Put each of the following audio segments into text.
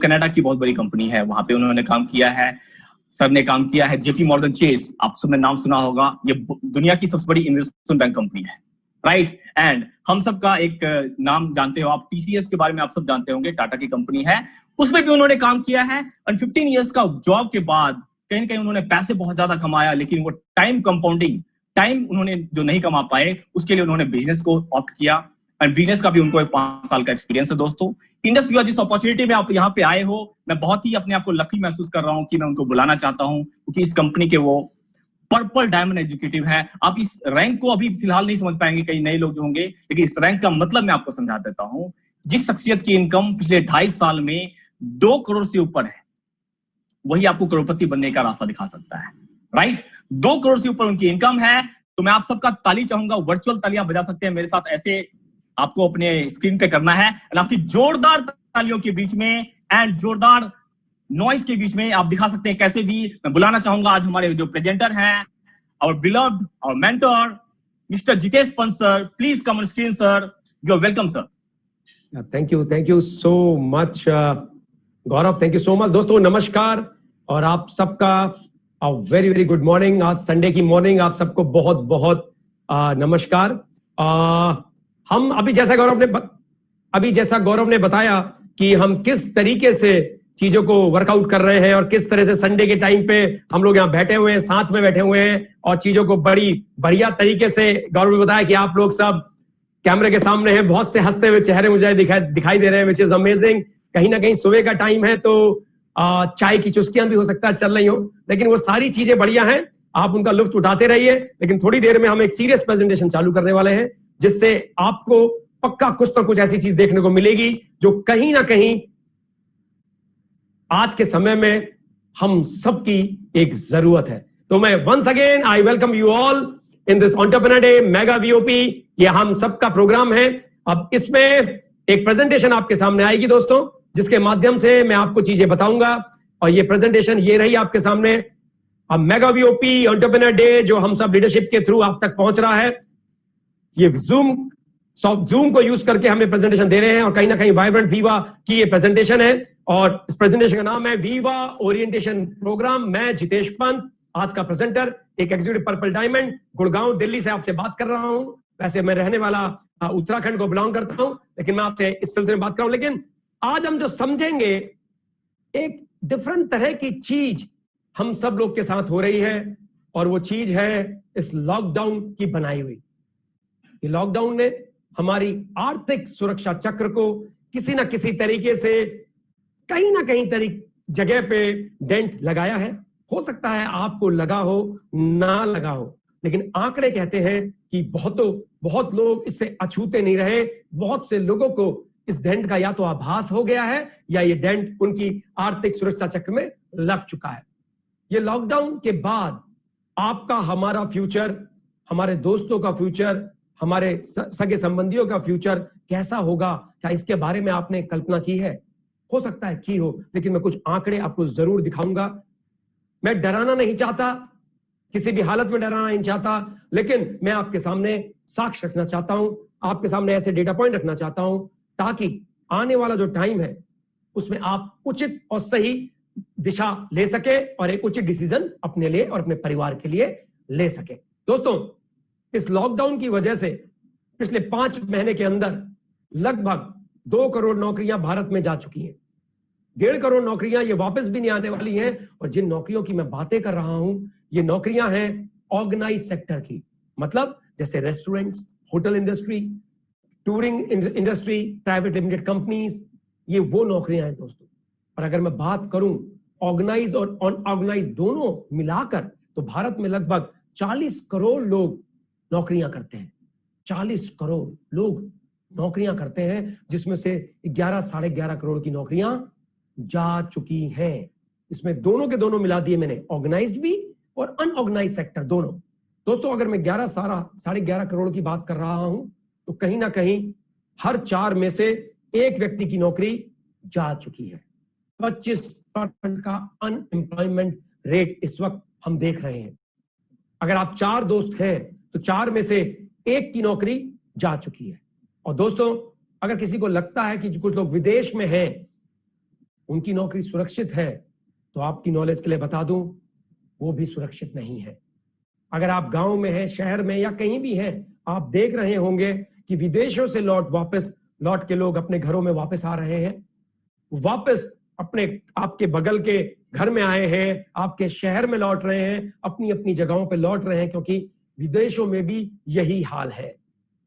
Canada की बहुत बड़ी कंपनी है, वहां पे उन्होंने काम किया है। सर ने काम किया है जेपी मॉर्गन चेस, आप सबने नाम सुना होगा, ये दुनिया की सबसे बड़ी इन्वेस्टमेंट बैंक कंपनी है, राइट। एंड हम सब का एक नाम जानते हो आप, टीसीएस के बारे में आप सब जानते होंगे, टाटा की कंपनी है, उसमें भी उन्होंने काम किया है। और 15 इयर्स का जॉब के बाद कहीं ना कहीं उन्होंने पैसे बहुत ज्यादा कमाया, लेकिन वो टाइम कंपाउंडिंग, टाइम उन्होंने जो नहीं कमा पाए, उसके लिए उन्होंने बिजनेस को ऑप्ट किया। और बिजनेस का भी उनको 5 साल का एक्सपीरियंस है। दोस्तों, इंडस जिस अपॉर्चुनिटी में आप यहाँ पे आए हो, मैं बहुत ही अपने आप को लकी महसूस कर रहा हूँ कि मैं उनको बुलाना चाहता हूँ, क्योंकि इस कंपनी के वो पर्पल डायमंड एग्जीक्यूटिव है। आप इस रैंक को अभी फिलहाल नहीं समझ पाएंगे, कई नए लोग जो होंगे, लेकिन इस रैंक का मतलब मैं आपको समझा देता हूँ। जिस शख्सियत की इनकम पिछले 2.5 साल में 2 करोड़ से ऊपर है, वही आपको करोड़पति बनने का रास्ता दिखा सकता है, राइट। 2 करोड़ से ऊपर उनकी इनकम है। तो मैं आप सबका ताली चाहूंगा, वर्चुअल तालियां बजा सकते हैं मेरे साथ, ऐसे आपको अपने स्क्रीन पे करना है। और आपकी जोरदार तालियों के बीच में एंड जोरदार नॉइज के बीच में आप दिखा सकते हैं कैसे भी। मैं बुलाना चाहूंगा आज हमारे जो प्रेजेंटर हैं, our beloved, our mentor, Mr. Jitesh Pant sir. Please come on screen, sir. You're welcome, sir. Thank you so much, Gaurav. Thank you so much. दोस्तों नमस्कार, और आप सबका very very good morning. आज संडे की morning, आप सबको बहुत बहुत नमस्कार. हम अभी जैसा गौरव ने बताया कि हम किस तरीके से चीजों को वर्कआउट कर रहे हैं और किस तरह से संडे के टाइम पे हम लोग यहाँ बैठे हुए हैं, साथ में बैठे हुए हैं, और चीजों को बड़ी बढ़िया तरीके से गौरव ने बताया कि आप लोग सब कैमरे के सामने हैं, बहुत से हंसते हुए चेहरे मुझे दिखाई दे रहे हैं, विच इज अमेजिंग. कहीं ना कहीं सुबह का टाइम है, तो चाय की चुस्कियां भी हो सकता है चल रही हो, लेकिन वो सारी चीजें बढ़िया हैं, आप उनका लुत्फ उठाते रहिए. लेकिन थोड़ी देर में हम एक सीरियस प्रेजेंटेशन चालू करने वाले हैं, जिससे आपको पक्का कुछ तो कुछ ऐसी चीज देखने को मिलेगी जो कहीं ना कहीं आज के समय में हम सबकी एक जरूरत है. तो मैं once again I welcome you all in this entrepreneur day mega VOP. ये हम सबका प्रोग्राम है. अब इसमें एक प्रेजेंटेशन आपके सामने आएगी दोस्तों, जिसके माध्यम से मैं आपको चीजें बताऊंगा. और ये प्रेजेंटेशन ये रही आपके सामने, अब मेगा वीओपी एंटरप्रेन्योर डे जो हम सब लीडरशिप के थ्रू आप तक पहुंच रहा है. ये जूम को यूज करके हमें प्रेजेंटेशन दे रहे हैं, और कहीं ना कहीं वाइब्रेंट वीवा की ये प्रेजेंटेशन है, और इस प्रेजेंटेशन का नाम है वीवा ओरिएंटेशन प्रोग्राम. मैं जितेश पंत, आज का प्रेजेंटर, एक executive purple diamond, Gurgaon Delhi से आपसे बात कर रहा हूं. वैसे मैं रहने वाला उत्तराखंड को बिलोंग करता हूं, लेकिन मैं आपसे इस सिलसिले में बात कर रहा हूं. लेकिन आज हम जो समझेंगे, एक डिफरेंट तरह की चीज हम सब लोग के साथ हो रही है, और वो चीज है इस लॉकडाउन की बनाई हुई. ये लॉकडाउन ने हमारी आर्थिक सुरक्षा चक्र को किसी ना किसी तरीके से कहीं ना कहीं जगह पे डेंट लगाया है. हो सकता है आपको लगा हो, ना लगा हो, लेकिन आंकड़े कहते हैं कि बहुत लोग इससे अछूते नहीं रहे. बहुत से लोगों को इस डेंट का या तो आभास हो गया है, या ये डेंट उनकी आर्थिक सुरक्षा चक्र में लग चुका है. ये लॉकडाउन के बाद आपका, हमारा फ्यूचर, हमारे दोस्तों का फ्यूचर, हमारे सगे संबंधियों का फ्यूचर कैसा होगा, क्या इसके बारे में आपने कल्पना की है? हो सकता है की हो, लेकिन मैं कुछ आंकड़े आपको जरूर दिखाऊंगा. मैं डराना नहीं चाहता, किसी भी हालत में डराना नहीं चाहता, लेकिन मैं आपके सामने साक्ष्य रखना चाहता हूं, आपके सामने ऐसे डेटा पॉइंट रखना चाहता हूं, ताकि आने वाला जो टाइम है उसमें आप उचित और सही दिशा ले सके, और एक उचित डिसीजन अपने लिए और अपने परिवार के लिए ले सके. दोस्तों, इस लॉकडाउन की वजह से पिछले 5 महीने के अंदर लगभग 2 करोड़ नौकरियां भारत में जा चुकी हैं. 1.5 करोड़ नौकरियां ये वापस भी नहीं आने वाली हैं. और जिन नौकरियों की मैं बातें कर रहा हूं, ये नौकरियां हैं ऑर्गेनाइज सेक्टर की. मतलब जैसे restaurants, hotel industry, touring industry, private limited companies, ये वो नौकरियां हैं दोस्तों. और अगर मैं बात करूं ऑर्गेनाइज और अनऑर्गेनाइज दोनों मिलाकर, तो भारत में लगभग 40 करोड़ लोग नौकरियां करते हैं. 40 करोड़ लोग नौकरियां करते हैं, जिसमें से 11-11.5 करोड़ की नौकरियां जा चुकी हैं. इसमें दोनों के दोनों मिला दिए मैंने, ऑर्गेनाइज्ड भी और अनऑर्गेनाइज्ड सेक्टर दोनों. दोस्तों, अगर मैं 11-11.5 करोड़ की बात कर रहा हूं, तो कहीं ना कहीं हर 4 में से 1 व्यक्ति की नौकरी जा चुकी है. 25% का अनएम्प्लॉयमेंट रेट इस वक्त हम देख रहे हैं. अगर आप 4 दोस्त हैं, तो 4 में से 1 की नौकरी जा चुकी है. और दोस्तों, अगर किसी को लगता है कि कुछ लोग विदेश में हैं, उनकी नौकरी सुरक्षित है, तो आपकी नॉलेज के लिए बता दूं, वो भी सुरक्षित नहीं है। अगर आप गांव में हैं, शहर में या कहीं भी हैं, आप देख रहे होंगे कि विदेशों से लौट के लोग अपने घरों में वापस आ रहे हैं, वापस अपने आपके बगल के घर में आए हैं, आपके शहर में लौट रहे हैं, अपनी अपनी जगहों पे लौट रहे हैं, क्योंकि विदेशों में भी यही हाल है।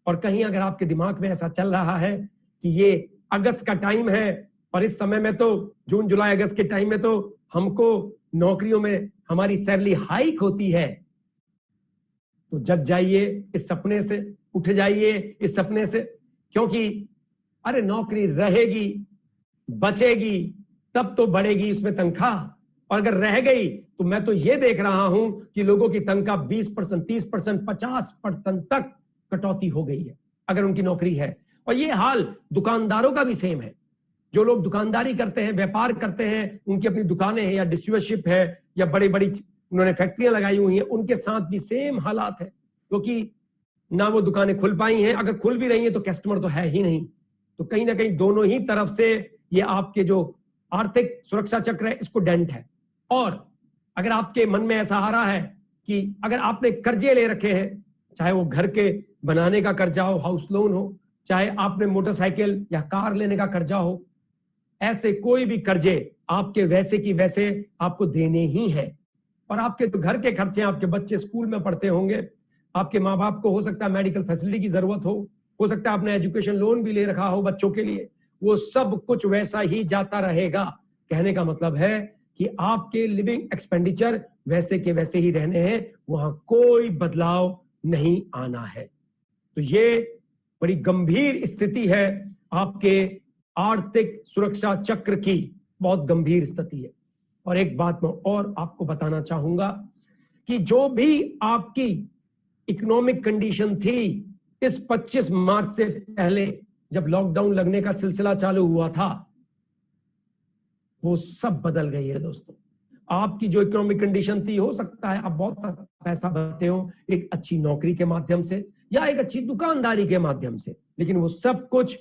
और कहीं अगर आपके दिमाग में ऐसा चल रहा है कि ये अगस्त का टाइम है और इस समय में तो जून जुलाई अगस्त के टाइम में तो हमको नौकरियों में हमारी सैलरी हाइक होती है, तो जग जाइए इस सपने से, उठ जाइए इस सपने से, क्योंकि अरे नौकरी रहेगी, बचेगी, तब तो बढ़ेगी इसमें तनख्वाह। और अगर रह गई तो मैं तो ये देख रहा हूं कि लोगों की तनख्वाह 20%, 30%, 50% तक कटौती हो गई है अगर उनकी नौकरी है। और ये हाल दुकानदारों का भी सेम है। जो लोग दुकानदारी करते हैं, व्यापार करते हैं, उनकी अपनी दुकानें हैं या डिस्ट्रीब्यूटरशिप है या बड़ी बड़ी उन्होंने फैक्ट्रियां लगाई हुई हैं, उनके साथ भी सेम हालात है, क्योंकि ना वो दुकानें खुल पाई हैं, अगर खुल भी रही हैं तो कस्टमर तो है ही नहीं। तो कहीं ना कहीं दोनों ही तरफ से ये आपके जो आर्थिक सुरक्षा चक्र है इसको डेंट है। और अगर आपके मन में ऐसा आ रहा है कि अगर आपने कर्जे ले रखे हैं, चाहे वो घर के बनाने का कर्जा हो, हाउस लोन हो, चाहे आपने मोटरसाइकिल या कार लेने का कर्जा हो, ऐसे कोई भी कर्जे आपके वैसे की वैसे आपको देने ही हैं। और आपके तो घर के खर्चे, आपके बच्चे स्कूल में पढ़ते होंगे, आपके माँ बाप को हो सकता है मेडिकल फैसिलिटी की जरूरत हो सकता है आपने एजुकेशन लोन भी ले रखा हो बच्चों के लिए, वो सब कुछ वैसा ही जाता रहेगा। कहने का मतलब है कि आपके लिविंग एक्सपेंडिचर वैसे के वैसे ही रहने हैं, वहां कोई बदलाव नहीं आना है। तो ये बड़ी गंभीर स्थिति है, आपके आर्थिक सुरक्षा चक्र की बहुत गंभीर स्थिति है। और एक बात मैं और आपको बताना चाहूंगा कि जो भी आपकी इकोनॉमिक कंडीशन थी इस 25 मार्च से पहले जब लॉकडाउन लगने का सिलसिला चालू हुआ था, वो सब बदल गई है दोस्तों। आपकी जो इकोनॉमिक कंडीशन थी, हो सकता है आप बहुत पैसा बनाते हो एक अच्छी नौकरी के माध्यम से या एक अच्छी दुकानदारी के माध्यम से, लेकिन वो सब कुछ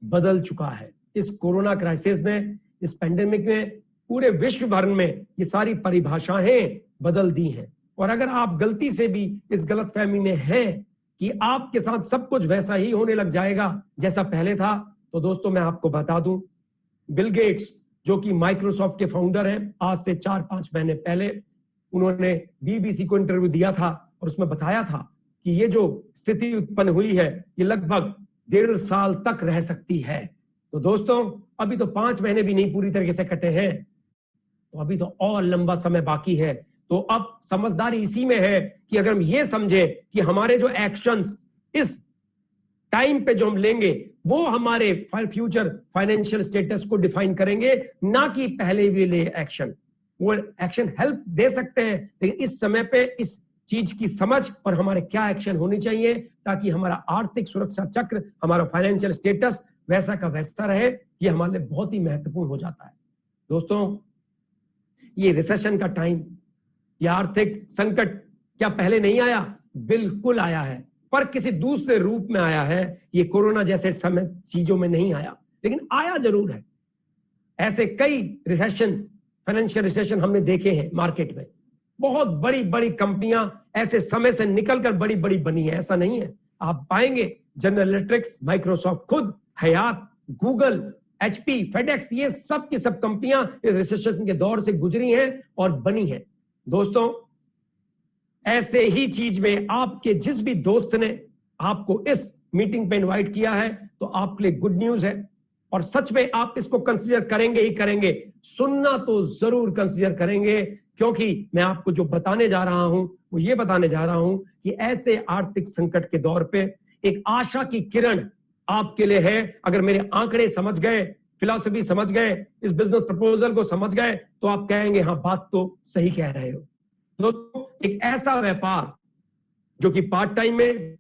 बदल चुका है। इस कोरोना क्राइसिस ने, इस पेंडेमिक ने पूरे विश्व भर में ये सारी परिभाषाएं बदल दी हैं। और अगर आप गलती से भी इस गलतफहमी में हैं कि आपके साथ सब कुछ वैसा ही होने लग जाएगा जैसा पहले था, तो दोस्तों मैं आपको बता दूं, बिल गेट्स जो कि माइक्रोसॉफ्ट के फाउंडर हैं, आज से 4-5 महीने पहले उन्होंने बीबीसी को इंटरव्यू दिया था और उसमें बताया था कि ये जो स्थिति उत्पन्न हुई है ये लगभग 1.5 साल तक रह सकती है। तो दोस्तों अभी तो 5 महीने भी नहीं पूरी तरीके से कटे हैं, तो अभी तो और लंबा समय बाकी है। तो अब समझदारी इसी में है कि अगर हम ये समझे कि हमारे जो एक्शंस इस टाइम पे जो हम लेंगे वो हमारे फ्यूचर फाइनेंशियल स्टेटस को डिफाइन करेंगे, ना कि पहले भी ले एक्शन। वो एक्शन हेल्प दे सकते हैं, लेकिन इस समय पे इस चीज की समझ और हमारे क्या एक्शन होनी चाहिए ताकि हमारा आर्थिक सुरक्षा चक्र, हमारा फाइनेंशियल स्टेटस वैसा का वैसा रहे, ये हमारे लिए बहुत ही महत्वपूर्ण हो जाता है। दोस्तों ये रिसेशन का टाइम, ये आर्थिक संकट क्या पहले नहीं आया? बिल्कुल आया है, पर किसी दूसरे रूप में आया है। ये कोरोना जैसे समय चीजों में नहीं आया, लेकिन आया जरूर है। ऐसे कई रिसेशन, फाइनेंशियल रिसेशन हमने देखे हैं मार्केट में। बहुत बड़ी बड़ी कंपनियां ऐसे समय से निकलकर बड़ी बड़ी बनी है, ऐसा नहीं है। आप पाएंगे जनरल इलेक्ट्रिक्स, माइक्रोसॉफ्ट खुद, हयात, गूगल, एचपी, फेडेक्स, ये सब की सब कंपनियां इस रिसेशन के दौर से गुजरी हैं और बनी हैं। दोस्तों ऐसे ही चीज में आपके जिस भी दोस्त ने आपको इस मीटिंग पे इनवाइट किया है, तो आपके लिए गुड न्यूज है और सच में आप इसको कंसीडर करेंगे ही करेंगे। सुनना तो जरूर कंसीडर करेंगे, क्योंकि मैं आपको जो बताने जा रहा हूं वो ये बताने जा रहा हूं कि ऐसे आर्थिक संकट के दौर पे एक आशा की किरण आपके लिए है। अगर मेरे आंकड़े समझ गए, फिलॉसफी समझ गए, इस बिजनेस प्रपोजल को समझ गए, तो आप कहेंगे हाँ बात तो सही कह रहे हो। दोस्तों एक ऐसा व्यापार जो कि पार्ट टाइम में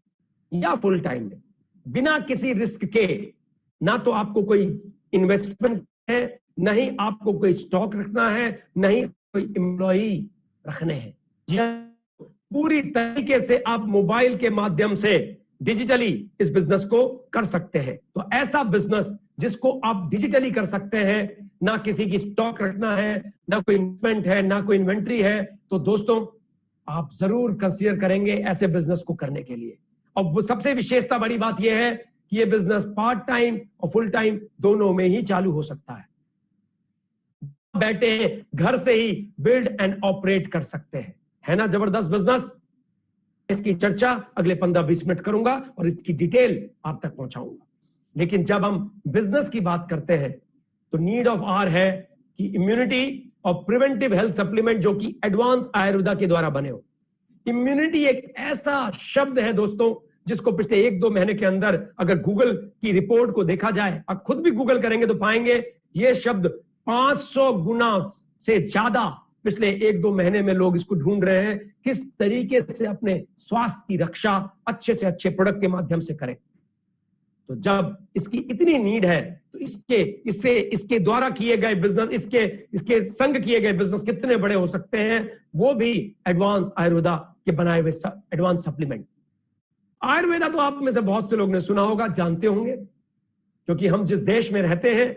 या फुल टाइम में, बिना किसी रिस्क के, ना तो आपको कोई इन्वेस्टमेंट है, नहीं आपको कोई स्टॉक रखना है, नहीं कोई एम्प्लॉई रखने हैं, पूरी तरीके से आप मोबाइल के माध्यम से डिजिटली इस बिजनेस को कर सकते हैं। तो ऐसा बिजनेस जिसको आप डिजिटली कर सकते हैं, ना किसी की स्टॉक रखना है, ना कोई इन्वेस्टमेंट है, ना कोई इन्वेंट्री है, तो दोस्तों आप जरूर कंसीडर करेंगे ऐसे बिजनेस को करने के लिए। और वो सबसे विशेषता बड़ी बात यह है कि ये बिजनेस पार्ट टाइम और फुल टाइम दोनों में ही चालू हो सकता है। बैठे घर से ही बिल्ड एंड ऑपरेट कर सकते हैं। है ना जबरदस्त बिजनेस? इसकी चर्चा अगले 15-20 मिनट करूंगा और इसकी डिटेल आप तक पहुंचाऊंगा। लेकिन जब हम बिजनेस की बात करते हैं तो नीड ऑफ आर है कि इम्यूनिटी और प्रिवेंटिव हेल्थ सप्लीमेंट जो कि एडवांस आयुर्वेदा के द्वारा बने हो। इम्यूनिटी एक ऐसा शब्द है दोस्तों जिसको पिछले 1-2 महीने के अंदर अगर गूगल की रिपोर्ट को देखा जाए, आप खुद भी गूगल करेंगे तो पाएंगे ये शब्द 500 गुना से ज्यादा पिछले 1-2 महीने में लोग इसको ढूंढ रहे हैं किस तरीके से अपने स्वास्थ्य की रक्षा अच्छे से अच्छे प्रोडक्ट के माध्यम से करें। तो जब इसकी इतनी नीड है तो इसके द्वारा किए गए बिजनेस, इसके संग किए गए बिजनेस कितने बड़े हो सकते हैं, वो भी एडवांस आयुर्वेदा के बनाए हुए एडवांस सप्लीमेंट। आयुर्वेदा तो आप में से बहुत से लोग ने सुना होगा, जानते होंगे, क्योंकि हम जिस देश में रहते हैं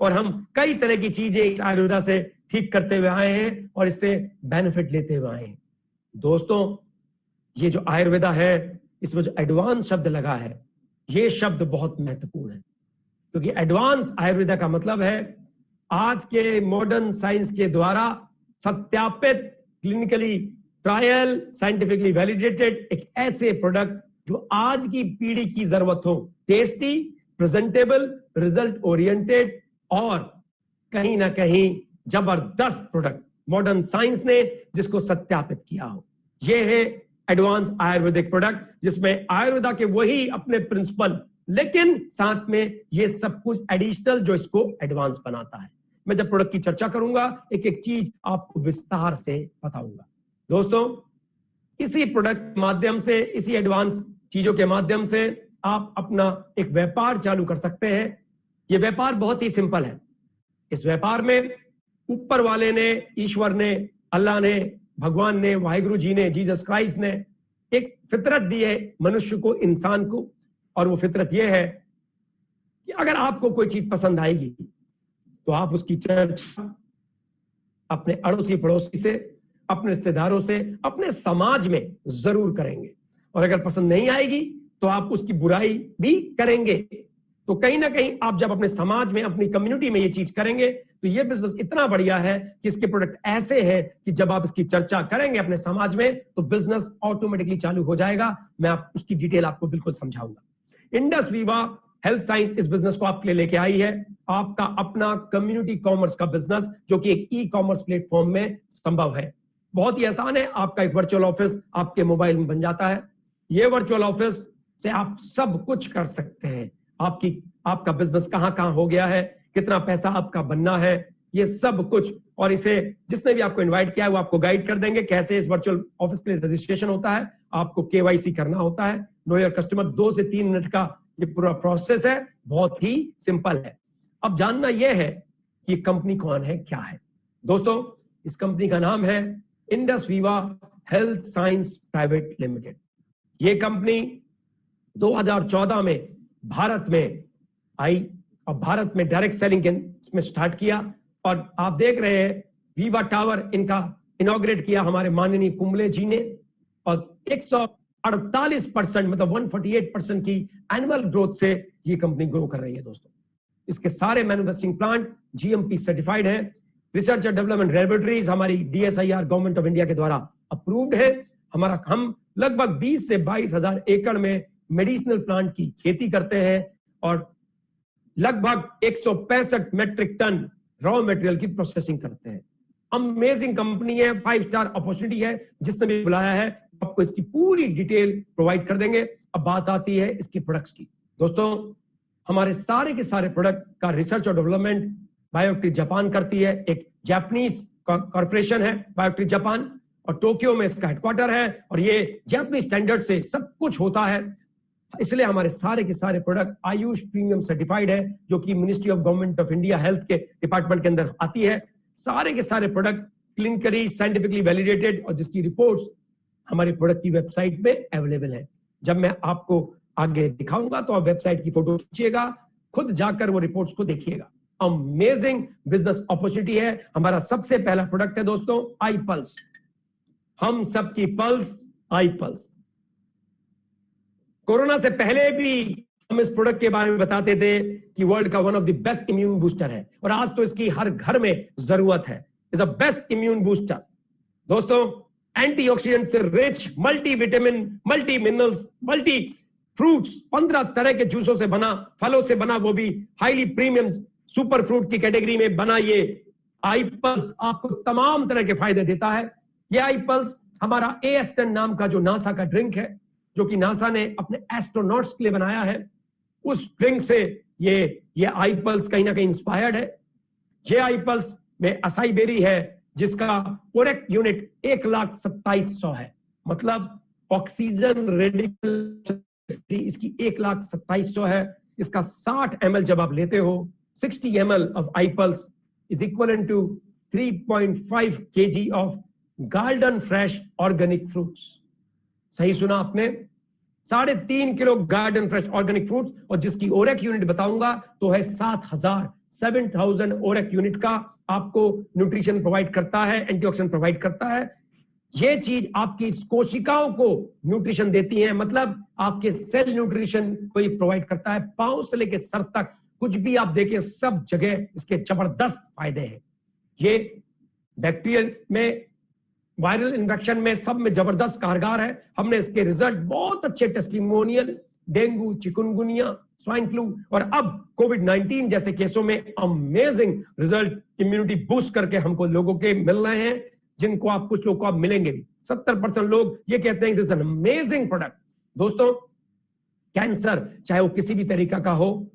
और हम कई तरह की चीजें इस आयुर्वेदा से ठीक करते हुए आए हैं और इससे बेनिफिट लेते हुए आए हैं। दोस्तों ये जो आयुर्वेदा है इसमें जो एडवांस शब्द लगा है, ये शब्द बहुत महत्वपूर्ण है, क्योंकि एडवांस आयुर्वेदा का मतलब है आज के मॉडर्न साइंस के द्वारा सत्यापित, क्लिनिकली ट्रायल, साइंटिफिकली वैलिडेटेड एक ऐसे प्रोडक्ट जो आज की पीढ़ी की जरूरत हो, टेस्टी, प्रेजेंटेबल, रिजल्ट ओरिएंटेड और कहीं ना कहीं जबरदस्त प्रोडक्ट मॉडर्न साइंस ने जिसको सत्यापित किया हो। यह है एडवांस आयुर्वेदिक प्रोडक्ट, जिसमें आयुर्वेदा के वही अपने प्रिंसिपल, लेकिन साथ में ये सब कुछ एडिशनल जो इसको एडवांस बनाता है। मैं जब प्रोडक्ट की चर्चा करूंगा एक एक चीज आपको विस्तार से बताऊंगा। दोस्तों इसी प्रोडक्ट के माध्यम से, इसी एडवांस चीजों के माध्यम से आप अपना एक व्यापार चालू कर सकते हैं। यह व्यापार बहुत ही सिंपल है। इस व्यापार में ऊपर वाले ने, ईश्वर ने, अल्लाह ने, भगवान ने, वाहिगुरु जी ने, जीसस क्राइस्ट ने एक फितरत दी है मनुष्य को, इंसान को, और वो फितरत यह है कि अगर आपको कोई चीज पसंद आएगी तो आप उसकी चर्चा अपने अड़ोसी पड़ोसी से, अपने रिश्तेदारों से, अपने समाज में जरूर करेंगे, और अगर पसंद नहीं आएगी तो आप उसकी बुराई भी करेंगे। तो कहीं ना कहीं आप जब अपने समाज में, अपनी कम्युनिटी में ये चीज करेंगे तो ये बिजनेस इतना बढ़िया है कि इसके प्रोडक्ट ऐसे हैं कि जब आप इसकी चर्चा करेंगे अपने समाज में तो बिजनेस ऑटोमेटिकली चालू हो जाएगा। मैं उसकी डिटेल आपको बिल्कुल समझाऊंगा। इंडस वीवा हेल्थ साइंस इस बिजनेस को आपके लिए लेके आई है, आपका अपना कम्युनिटी कॉमर्स का बिजनेस जो कि एक ई कॉमर्स प्लेटफॉर्म में संभव है। बहुत ही आसान है। आपका एक वर्चुअल ऑफिस आपके मोबाइल में बन जाता है। ये वर्चुअल ऑफिस से आप सब कुछ कर सकते हैं। आपका बिजनेस कहां हो गया है, कितना पैसा आपका बनना है, ये सब कुछ, और इसे जिसने भी आपको इनवाइट किया है वो आपको गाइड कर देंगे कैसे इस वर्चुअल ऑफिस के लिए रजिस्ट्रेशन होता है। आपको केवाईसी करना होता है, नो योर कस्टमर, 2 से 3 मिनट का ये पूरा प्रोसेस है, बहुत ही सिंपल है। अब जानना यह है कि कंपनी कौन है, क्या है। दोस्तों इस कंपनी का नाम है Indus Viva health science private limited. ये कंपनी 2014 में भारत में आई और भारत में डायरेक्ट सेलिंग इसमें स्टार्ट किया, और आप देख रहे हैं वीवा टावर इनका इनॉग्रेट किया हमारे माननीय कुंबले जी ने, और 148% मतलब 148% की एनुअल ग्रोथ से ये कंपनी ग्रो कर रही है। दोस्तों इसके सारे मैन्युफैक्चरिंग प्लांट जीएमपी सर्टिफाइड है, रिसर्च एंड डेवलपमेंट लैबोरेटरीज हमारी डीएसआईआर गवर्नमेंट ऑफ इंडिया के द्द्वारा अप्रूव्ड है। हम लगभग 20 से 22 हजार एकड़ में मेडिसिनल प्लांट की खेती करते हैं और लगभग 165 मेट्रिक टन रॉ मटेरियल की प्रोसेसिंग करते हैं। अमेजिंग कंपनी है, 5 स्टार अपॉर्चुनिटी है। जिसने भी बुलाया है आपको इसकी पूरी डिटेल प्रोवाइड कर देंगे। अब बात आती है इसकी प्रोडक्ट्स की। दोस्तों हमारे सारे के सारे प्रोडक्ट्स का रिसर्च और डेवलपमेंट बायोटेक जापान करती है। एक जापानीज कॉर्पोरेशन है बायोटेक जापान, और टोक्यो में इसका हेडक्वार्टर है, और ये जापानीज स्टैंडर्ड से सब कुछ होता है। इसलिए हमारे सारे के सारे प्रोडक्ट आयुष प्रीमियम सर्टिफाइड है, जो कि ministry of government of India health के डिपार्टमेंट के अंदर आती है। सारे के सारे प्रोडक्ट क्लिनिकली साइंटिफिकली वैलिडेटेड और जिसकी रिपोर्ट्स हमारे प्रोडक्ट की वेबसाइट पे अवेलेबल है। जब मैं आपको आगे दिखाऊंगा तो आप वेबसाइट की फोटो खींचिएगा, खुद जाकर वो रिपोर्ट्स को देखिएगा। अमेजिंग बिजनेस अपॉर्चुनिटी है। हमारा सबसे पहला प्रोडक्ट है दोस्तों आई पल्स, हम सबकी पल्स, आई पल्स। कोरोना से पहले भी हम इस प्रोडक्ट के बारे में बताते थे कि वर्ल्ड का one of the best immune booster है और आज तो इसकी हर घर में जरूरत है। Is a best immune booster दोस्तों, एंटीऑक्सीडेंट से rich, multi vitamin, multi minerals, multi fruits, 15 तरह के जूसों से बना, फलों से बना, वो भी हाईली प्रीमियम सुपर फ्रूट की कैटेगरी में बना ये आई पल्स आपको तमाम तरह के फायदे देता है। ये आई पल्स हमारा AS10 नाम का जो नासा का ड्रिंक है, जो कि नासा ने अपने एस्ट्रोनॉट्स के लिए बनाया है, उस ड्रिंक से ये आई पल्स कहीं ना कहीं इंस्पायर्ड है। ये आई पल्स में असाई बेरी है जिसका ओरेक यूनिट 1,27,100 है, मतलब ऑक्सीजन रेडिकल इसकी 1,27,100 है। इसका 60 ml जब आप लेते हो, 60 ml of eye pulse is equal to 3.5 kg of garden fresh organic fruits. सही सुना आपने, 3.5 किलो गार्डन फ्रेश ऑर्गेनिक फ्रूट्स, और जिसकी ओरेक यूनिट बताऊंगा तो है 7,000 ओरेक यूनिट का आपको न्यूट्रिशन प्रोवाइड करता है, एंटीऑक्सीडेंट प्रोवाइड करता है। ये चीज आपकी कोशिकाओं को न्यूट्रिशन देती है, मतलब आपके सेल न्यूट्रिशन को ही प्रोवाइड करता है। पांव से लेकर सर तक कुछ भी आप देखें, सब जगह इसके जबरदस्त फायदे हैं। ये बैक्टीरियल में, वायरल इन्फेक्शन में, सब में जबरदस्त कारगर है। हमने इसके रिजल्ट बहुत अच्छे testimonial dengue, chikungunya, swine flu और अब कोविड-19 जैसे केसों में अमेजिंग रिजल्ट इम्यूनिटी बूस्ट करके हमको लोगों के मिल रहे हैं, जिनको आप कुछ लोग को आप मिलेंगे भी। 70% लोग ये कहते हैं this is an amazing product. दोस्तों, कैंसर चाहे वो किसी भी तरीका का हो,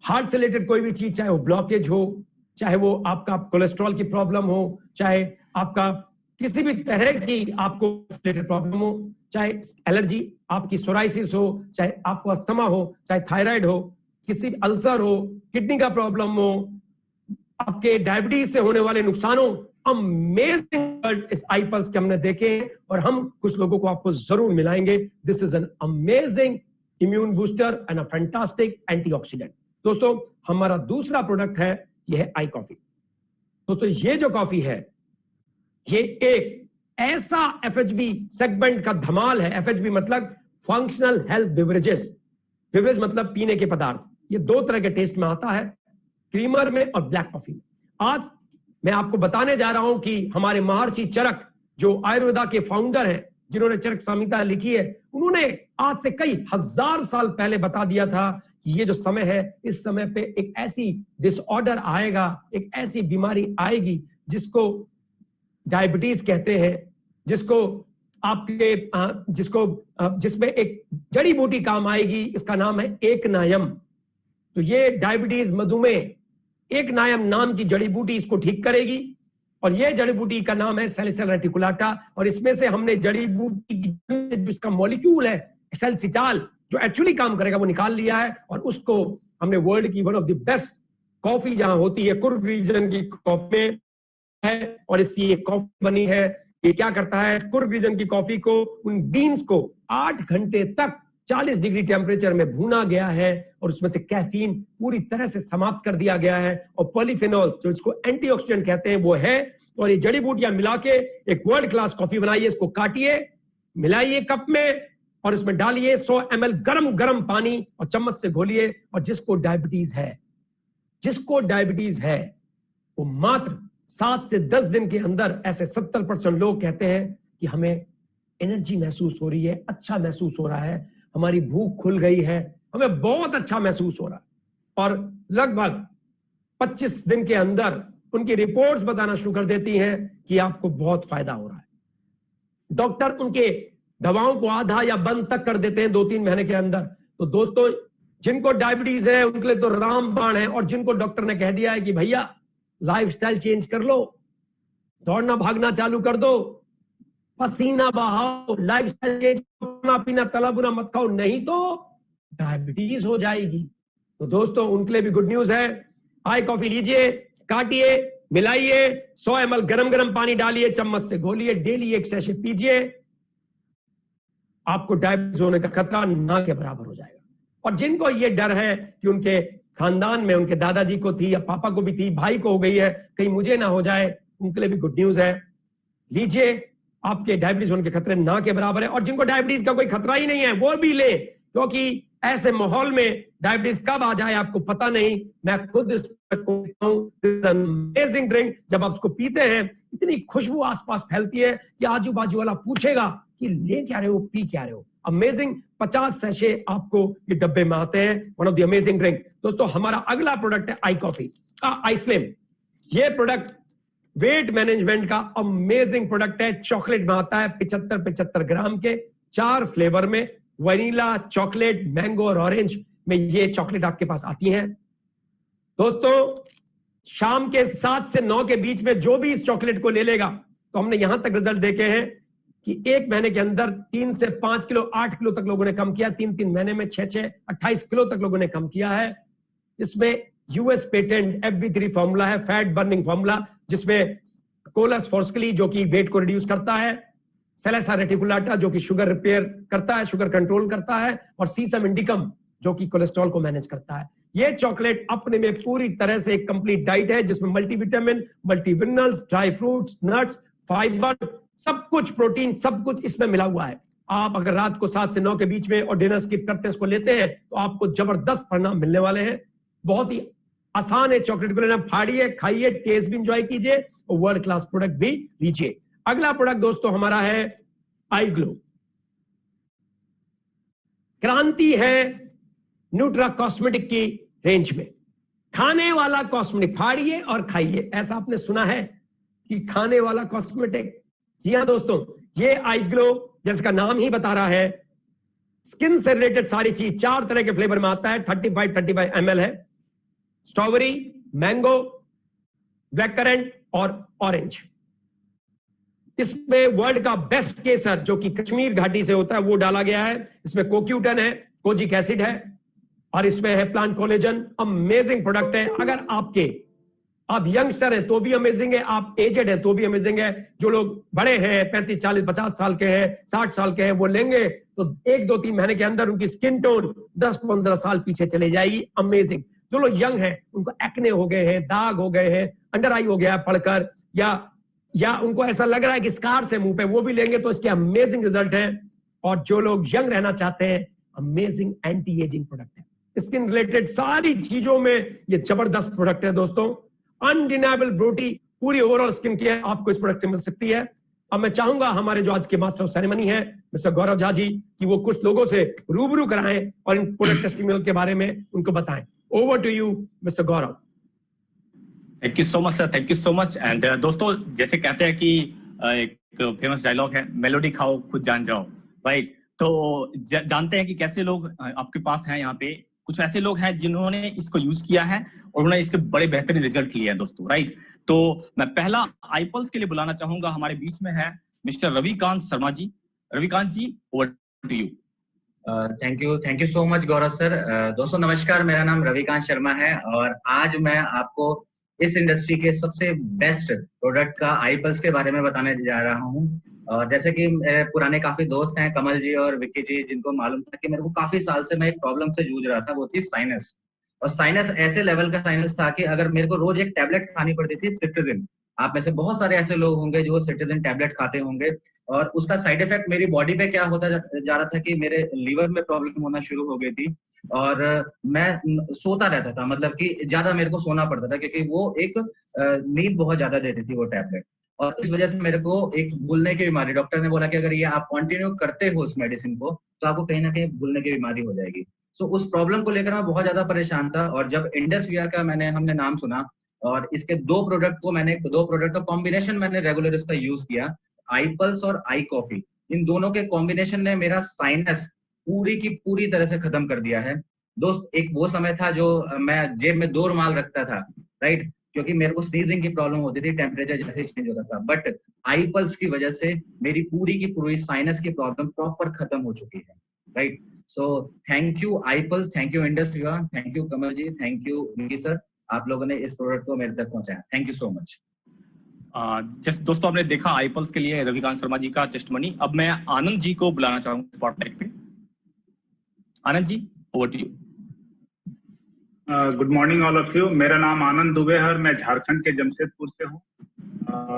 हार्ट से रिलेटेड कोई भी चीज, चाहे वो ब्लॉकेज हो, चाहे वो आपका कोलेस्ट्रॉल की प्रॉब्लम हो, चाहे आपका किसी भी तरह की आपको रिलेटेड प्रॉब्लम हो, चाहे एलर्जी, आपकी सोराइसिस हो, चाहे आपको अस्थमा हो, चाहे थायराइड हो, किसी अल्सर हो, किडनी का प्रॉब्लम हो, आपके डायबिटीज से होने वाले नुकसान हो, अमेजिंग इस आई पल्स के हमने देखे हैं और हम कुछ लोगों को आपको जरूर मिलाएंगे। This is an amazing immune booster and a fantastic antioxidant. दोस्तों, हमारा दूसरा प्रोडक्ट है, यह है आई कॉफी। दोस्तों, ये जो कॉफी है, ये एक ऐसा FHB सेगमेंट का धमाल है। FHB मतलब फंक्शनल हेल्थ बेवरेजेस, बेवरेज मतलब पीने के पदार्थ। ये 2 तरह के टेस्ट में आता है, क्रीमर में और ब्लैक कॉफी में। आज मैं आपको बताने जा रहा हूं कि हमारे महर्षि चरक, जो आयुर्वेदा के फाउंडर हैं, जिन्होंने चरक संहिता लिखी है, उन्होंने आज से कई हजार साल पहले बता दिया था कि ये जो समय है, इस समय पे एक ऐसी डिसऑर्डर आएगा, एक ऐसी बीमारी आएगी जिसको डायबिटीज कहते हैं, जिसमें एक जड़ी बूटी काम आएगी, इसका नाम है एकनायम। तो ये डायबिटीज, मधुमेह, एकनायम नाम की जड़ी बूटी इसको ठीक करेगी और ये जड़ी बूटी का नाम है सैलिसिल रेटिकुलाटा। और इसमें से हमने जड़ी बूटी की जिसका मॉलिक्यूल है सैलिसिटाल, जो एक्चुअली काम करेगा, वो निकाल लिया है और उसको हमने वर्ल्ड की one of the best coffee जहां होती है, कुर्ग रीजन की कॉफी में है और इसकी एक कॉफी बनी है। ये क्या करता है, कुर्ग रीजन की कॉफी को, उन बीन्स को 8 घंटे तक 40 डिग्री टेम्परेचर में भूना गया है और उसमें से कैफीन पूरी तरह से समाप्त कर दिया गया है और पॉलीफेनॉल, जो इसको एंटीऑक्सीडेंट कहते हैं, वो है। और ये जड़ी बूटियां मिला के एक वर्ल्ड क्लास कॉफी बनाइए। इसको काटिए, मिलाइए कप में और इसमें डालिए 100 ml गरम पानी और चम्मच से घोलिए। और जिसको डायबिटीज है वो मात्र 7 से 10 दिन के अंदर, ऐसे 70% लोग कहते हैं कि हमें एनर्जी महसूस हो रही है, अच्छा महसूस हो रहा है, हमारी भूख खुल गई है, हमें बहुत अच्छा महसूस हो रहा है। और लगभग 25 दिन के अंदर उनकी रिपोर्ट्स बताना शुरू कर देती हैं कि आपको बहुत फायदा हो रहा है। डॉक्टर उनके दवाओं को आधा या बंद तक कर देते हैं 2-3 महीने के अंदर। तो दोस्तों, जिनको डायबिटीज है उनके लिए तो रामबाण है, और जिनको डॉक्टर ने कह दिया है कि भैया लाइफस्टाइल चेंज कर लो, दौड़ना भागना चालू कर दो, पसीना बहाओ, लाइफस्टाइल चेंज, खाना पीना तला बुना मत खाओ, नहीं तो डायबिटीज हो जाएगी। तो दोस्तों, उनके लिए भी गुड न्यूज है। आई कॉफी लीजिए, काटिए, मिलाइए, 100 ml गरम गरम पानी डालिए, चम्मच से घोलिए, डेली एक सैशे पीजिए, आपको डायबिटीज होने का खतरा ना के बराबर हो जाएगा। और जिनको ये डर है कि उनके खानदान में उनके दादाजी को थी या पापा को भी थी, भाई को हो गई है, कहीं मुझे ना हो जाए, उनके लिए भी गुड न्यूज है, लीजिए, आपके डायबिटीज होने के खतरे ना के बराबर है। और जिनको डायबिटीज का कोई खतरा ही नहीं है वो भी ले, क्योंकि ऐसे माहौल में डायबिटीज कब आ जाए आपको पता नहीं। मैं खुद इस अमेजिंग ड्रिंक, जब आप इसको पीते हैं इतनी खुशबू आसपास फैलती है कि आजू बाजू वाला पूछेगा कि ले क्या रहे हो, पी क्या रहे हो। अमेजिंग 50 सैशे आपको ये डब्बे में आते हैं। One of the amazing drink. दोस्तों, हमारा अगला प्रोडक्ट है आई कॉफी का आई स्लिम। ये प्रोडक्ट वेट मैनेजमेंट का अमेजिंग प्रोडक्ट है। चॉकलेट में आता है 75 ग्राम के 4 फ्लेवर में, वनीला, चॉकलेट, मैंगो और ऑरेंज में ये चॉकलेट आपके पास आती हैं। दोस्तों, शाम के 7 से 9 के बीच में जो भी इस चॉकलेट को ले लेगा, तो हमने यहां तक रिजल्ट देखे हैं कि 1 महीने के अंदर 3 से 5 किलो, 8 किलो तक लोगों ने कम किया। 3 महीने में 6 28 किलो तक लोगों ने कम किया है। इसमें यूएस पेटेंट FB3 फॉर्मूला है, फैट बर्निंग फॉर्मूला, जिसमें कोलस फोर्स्कली जो कि वेट को रिड्यूस करता है, सेलेसा रेटिकुलाटा जो कि शुगर रिपेयर करता है, शुगर कंट्रोल करता है, और सीसम इंडिकम जो कि कोलेस्ट्रॉल को मैनेज करता है। ये चॉकलेट अपने में पूरी तरह से एक कंप्लीट डाइट है, जिसमें multivitamin, multiminerals, dry fruits, nuts, fibre, सब कुछ, प्रोटीन, सब कुछ इसमें मिला हुआ है। आप अगर रात को 7 से 9 के बीच में और डिनर स्किप करते इसको लेते हैं तो आपको जबरदस्त परिणाम मिलने वाले हैं। बहुत ही आसान है चॉकलेट को लेना। फाड़िए, खाइए, टेस्ट भी इंजॉय कीजिए और वर्ल्ड क्लास प्रोडक्ट भी लीजिए। अगला प्रोडक्ट दोस्तों हमारा है आई ग्लो। क्रांति है न्यूट्रा कॉस्मेटिक की रेंज में। खाने वाला कॉस्मेटिक, फाड़िए और खाइए। ऐसा आपने सुना है कि खाने वाला कॉस्मेटिक? जी हां दोस्तों, ये आई ग्लो जिसका नाम ही बता रहा है, स्किन से रिलेटेड सारी चीज 4 तरह के फ्लेवर में आता है। 35 ml है। स्ट्रॉबेरी, मैंगो, ब्लैक करंट और ऑरेंज। इसमें वर्ल्ड का बेस्ट केसर जो कि कश्मीर घाटी से होता है वो डाला गया है। इसमें कोक्यूटन है, कोजिक एसिड है, और इसमें है प्लांट कोलेजन। अमेजिंग प्रोडक्ट है। अगर आप यंगस्टर हैं तो भी अमेजिंग है, आप एजेड हैं तो भी अमेजिंग है। जो लोग बड़े हैं, 35, 40, 50 साल के हैं, 60 साल के हैं, वो लेंगे तो 1, 2, 3 महीने के अंदर उनकी स्किन टोन 10-15 साल पीछे चले जाएगी। अमेजिंग। जो लोग यंग हैं, उनको एक्ने हो गए हैं, दाग हो गए हैं, अंडर आई हो गया है पढ़कर, या उनको ऐसा लग रहा है कि स्कार से मुंह पे, वो भी लेंगे तो इसके अमेजिंग रिजल्ट है। और जो लोग यंग रहना चाहते हैं, अमेजिंग एंटी एजिंग प्रोडक्ट है। स्किन रिलेटेड सारी चीजों में ये जबरदस्त प्रोडक्ट है दोस्तों। अनडिनाबल ब्यूटी, पूरी ओवरऑल स्किन केयर आपको इस प्रोडक्ट से मिल सकती है। अब मैं चाहूंगा हमारे जो आज के मास्टर ऑफ सेरेमनी है मिस्टर गौरव झा जी कि वो कुछ लोगों से रूबरू कराएं और इन प्रोडक्ट टेस्टिमोनियल के बारे में उनको बताएं। Over to you mister Gaurav. Thank you so much sir, thank you so much. And दोस्तों, जैसे कहते हैं कि एक फेमस डायलॉग है, मेलोडी खाओ खुद जान जाओ, राइट? तो जानते हैं कि कैसे लोग आपके पास हैं। यहाँ पे कुछ ऐसे लोग हैं जिन्होंने इसको यूज किया है और उन्होंने इसके बड़े बेहतरीन रिजल्ट लिए हैं दोस्तों, राइट? तो मैं पहला आईपल्स के लिए बुलाना चाहूंगा। हमारे बीच में है mister Ravikant Sharma ji. Ravikant ji, over to you. Thank you so much Gaurav sir. दोस्तों नमस्कार, मेरा नाम रविकांत शर्मा है और आज मैं आपको इस इंडस्ट्री के सबसे बेस्ट प्रोडक्ट का आईपल्स के बारे में बताने जा रहा हूँ। और जैसे कि मेरे पुराने काफी दोस्त हैं, कमल जी और विक्की जी, जिनको मालूम था कि मेरे को काफी साल से मैं एक प्रॉब्लम से जूझ रहा था, वो थी साइनस। और साइनस ऐसे लेवल का साइनस था कि अगर मेरे को रोज एक टैबलेट खानी पड़ती थी, सिट्राजिन। आप में से बहुत सारे ऐसे लोग होंगे जो सिट्राजिन टैबलेट खाते होंगे, और उसका साइड इफेक्ट मेरी बॉडी पे क्या होता जा रहा था कि मेरे लीवर में प्रॉब्लम होना शुरू हो गई थी और मैं सोता रहता था, मतलब कि ज्यादा मेरे को सोना पड़ता था क्योंकि वो एक नींद बहुत ज्यादा देती थी वो टैबलेट। और इस वजह से मेरे को एक भूलने की बीमारी, डॉक्टर ने बोला कि अगर ये आप कंटिन्यू करते हो इस मेडिसिन को तो आपको कहीं ना कहीं भूलने की बीमारी हो जाएगी। सो उस प्रॉब्लम को लेकर मैं बहुत ज्यादा परेशान था। और जब इंडस विया का हमने नाम सुना और इसके दो प्रोडक्ट का कॉम्बिनेशन मैंने रेगुलर इसका यूज किया, आईपल्स और आई कॉफी, इन दोनों के कॉम्बिनेशन ने मेरा साइनस पूरी की पूरी तरह से खत्म कर दिया है। दोस्त, एक वो समय था जो मैं जेब में 2 रुमाल रखता था, राइट, क्योंकि मेरे को स्नीजिंग की प्रॉब्लम होती थी, टेम्परेचर जैसे चेंज होता था। बट आई पल्स की वजह से मेरी पूरी की पूरी साइनस की प्रॉब्लम प्रॉपर खत्म हो चुकी है, right. So thank you I Pulse, thank you Indus Viva, thank you Kamal ji, thank you Vicky sir. आप लोगों ने इस प्रोडक्ट को मेरे तक पहुंचाया। Thank you so much. Just दोस्तों आपने देखा आईपल्स के लिए रविकांत शर्मा जी का टेस्टमनी। अब मैं आनंद जी को बुलाना चाहूंगा स्पॉटलाइट पे। Anand ji, over to you. Good morning all of you. मेरा नाम आनंद दुबे है और मैं झारखंड के जमशेदपुर से हूँ।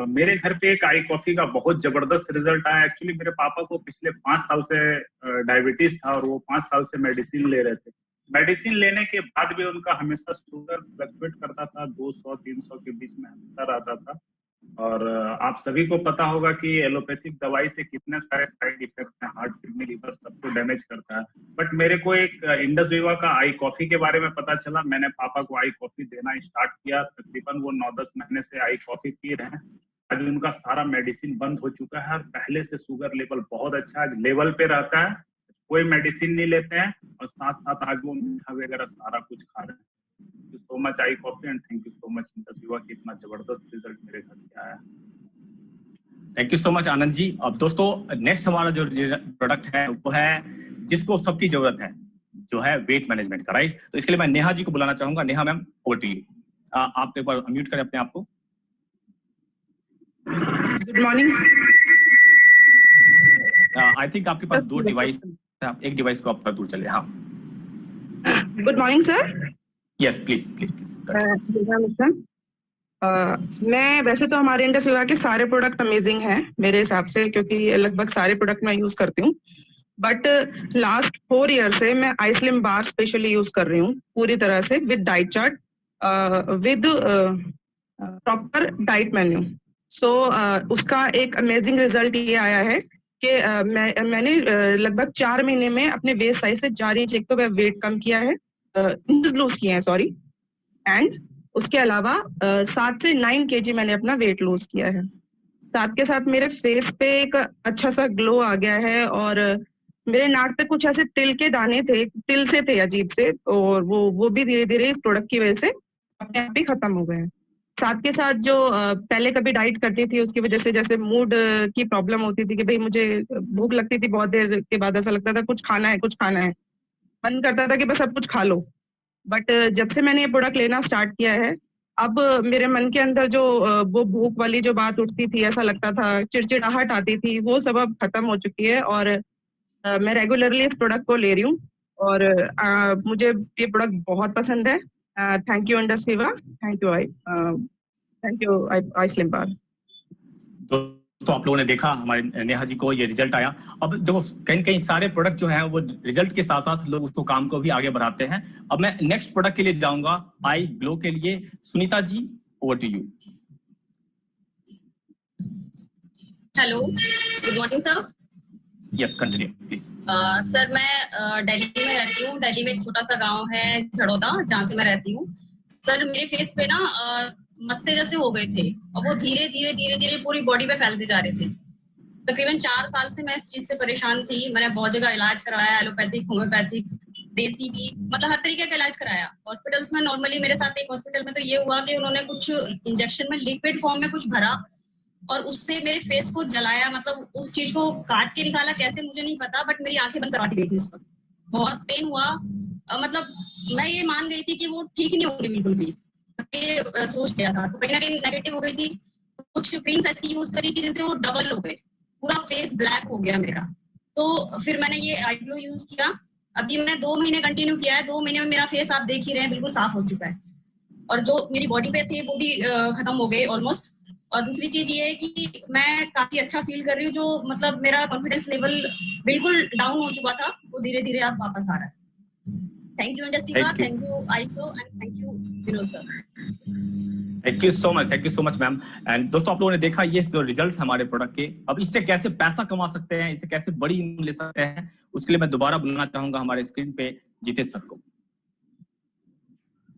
मेरे घर पे एक आई कॉफी का बहुत जबरदस्त रिजल्ट आया। एक्चुअली मेरे पापा को पिछले 5 साल से डायबिटीज था और वो 5 साल से मेडिसिन ले रहे थे। मेडिसिन लेने के बाद भी उनका हमेशा शुगर फ्लक्चुएट करता था, 200-300 के बीच में हमेशा रहता था। और आप सभी को पता होगा कि एलोपैथिक दवाई से कितने सारे साइड इफेक्ट हैं, हार्ट, किडनी, लीवर सबको डैमेज करता है। बट मेरे को एक इंडस विवा का आई कॉफी के बारे में पता चला। मैंने पापा को आई कॉफी देना स्टार्ट किया। तकरीबन वो 9-10 महीने से आई कॉफी पी रहे हैं। आज उनका सारा मेडिसिन बंद हो चुका है और पहले से शुगर लेवल बहुत अच्छा आज लेवल पे रहता है। कोई मेडिसिन नहीं लेते हैं और साथ साथ आज वो मीठा वगैरह सारा कुछ खा रहे हैं। Thank you so much I coffee and thank you so much Indus विवा की इतना जबरदस्त रिजल्ट मेरे घर पे आया। Thank you so much Anand ji. अब दोस्तों नेक्स्ट हमारा जो प्रोडक्ट है वो है जिसको सबकी जरूरत है, जो है वेट मैनेजमेंट का, राइट। तो इसके लिए मैं नेहा जी को बुलाना चाहूंगा। Neha ma'am, over to you. आप एक बार अनम्यूट करें अपने आप को। Good morning. आई थिंक आपके पास 2 डिवाइस है, आप एक डिवाइस को आप दूर चले। हाँ, good morning sir. Yes please please please. मैं वैसे तो हमारे इंडस विवा के सारे प्रोडक्ट अमेजिंग हैं मेरे हिसाब से, क्योंकि लगभग सारे प्रोडक्ट मैं यूज करती हूँ। बट लास्ट 4 ईयर से मैं आइस्लिम बार स्पेशली यूज कर रही हूँ पूरी तरह से, with diet chart, with proper diet menu. So उसका एक अमेजिंग रिजल्ट ये आया है कि मैंने लगभग 4 महीने में अपने वेस्ट साइज से 4 इंच एक तो वेट कम किया है, लूज किया है सॉरी, एंड उसके अलावा 7 से 9 kg मैंने अपना वेट लूज किया है। साथ के साथ मेरे फेस पे एक अच्छा सा ग्लो आ गया है और मेरे नाक पे कुछ ऐसे तिल के दाने थे, तिल से थे अजीब से, और वो भी धीरे धीरे इस प्रोडक्ट की वजह से अपने आप ही खत्म हो गए हैं। साथ के साथ जो पहले कभी डाइट करती थी उसकी वजह से जैसे मूड की प्रॉब्लम होती थी कि भाई मुझे भूख लगती थी, बहुत देर के बाद ऐसा लगता था कुछ खाना है कुछ खाना है, मन करता था कि बस सब कुछ खा लो। बट जब से मैंने ये प्रोडक्ट लेना स्टार्ट किया है, अब मेरे मन के अंदर जो वो भूख वाली जो बात उठती थी, ऐसा लगता था, चिड़चिड़ाहट आती थी, वो सब अब खत्म हो चुकी है। और मैं रेगुलरली इस प्रोडक्ट को ले रही हूँ और मुझे ये प्रोडक्ट बहुत पसंद है। थैंक यू इंडस विवा, थैंक यू आई स्लिम बार। तो आप लोगों ने देखा हमारे नेहा जी को ये रिजल्ट आया। अब देखो कहीं सारे प्रोडक्ट जो हैं वो रिजल्ट के साथ साथ लोग उसको काम को भी आगे बढ़ाते हैं। अब मैं नेक्स्ट प्रोडक्ट के लिए जाऊंगा, आई ग्लो के लिए। Sunita ji, over to you. Hello, good morning sir. Yes, continue please. Sir मैं दिल्ली में रहती हूँ। दिल्ली में एक छोटा सा गांव है झड़ौदा, जहाँ से मैं रहती हूँ। सर मेरे फेस पे ना मस्से जैसे हो गए थे और वो धीरे धीरे पूरी बॉडी पे फैलते जा रहे थे। तकरीबन 4 साल से मैं इस चीज से परेशान थी। मैंने बहुत जगह इलाज कराया, एलोपैथिक, होम्योपैथिक, देसी भी, मतलब हर तरीके का इलाज कराया हॉस्पिटल्स में। नॉर्मली मेरे साथ एक हॉस्पिटल में तो ये हुआ कि उन्होंने कुछ इंजेक्शन में लिक्विड फॉर्म में कुछ भरा और उससे मेरे फेस को जलाया, मतलब उस चीज को काट के निकाला, कैसे मुझे नहीं पता, बट मेरी आंखें बंद करा दी गई थी उस पर। बहुत पेन हुआ, मतलब मैं ये मान गई थी कि वो ठीक नहीं होगी बिल्कुल भी, ये सोच लिया था। तो कहीं ना कहीं नेगेटिव हो गई थी। कुछ क्रीम्स ऐसी यूज करी कि जिससे वो डबल हो गए, पूरा फेस ब्लैक हो गया मेरा। तो फिर मैंने ये आई ग्लो यूज किया। अभी मैंने 2 महीने कंटिन्यू किया है। 2 महीने में मेरा फेस आप देख ही रहे हैं, बिल्कुल साफ हो चुका है और जो मेरी बॉडी पे थे वो भी खत्म हो गए ऑलमोस्ट। और दूसरी चीज ये है कि मैं काफी अच्छा फील कर रही हूँ। जो मतलब मेरा कॉन्फिडेंस लेवल बिल्कुल डाउन हो चुका था, वो धीरे धीरे अब वापस आ रहा है। थैंक यू इंडस्ट्री का, thank you I glow and thank you Vinod sir. Thank you so much ma'am. And दोस्तों आप लोगों ने देखा ये जो रिजल्ट्स हमारे प्रोडक्ट के। अब इससे कैसे पैसा कमा सकते हैं, इससे कैसे बड़ी इनकम ले सकते हैं, उसके लिए मैं दोबारा बुलाना चाहूंगा हमारे स्क्रीन पे जितेश सर को।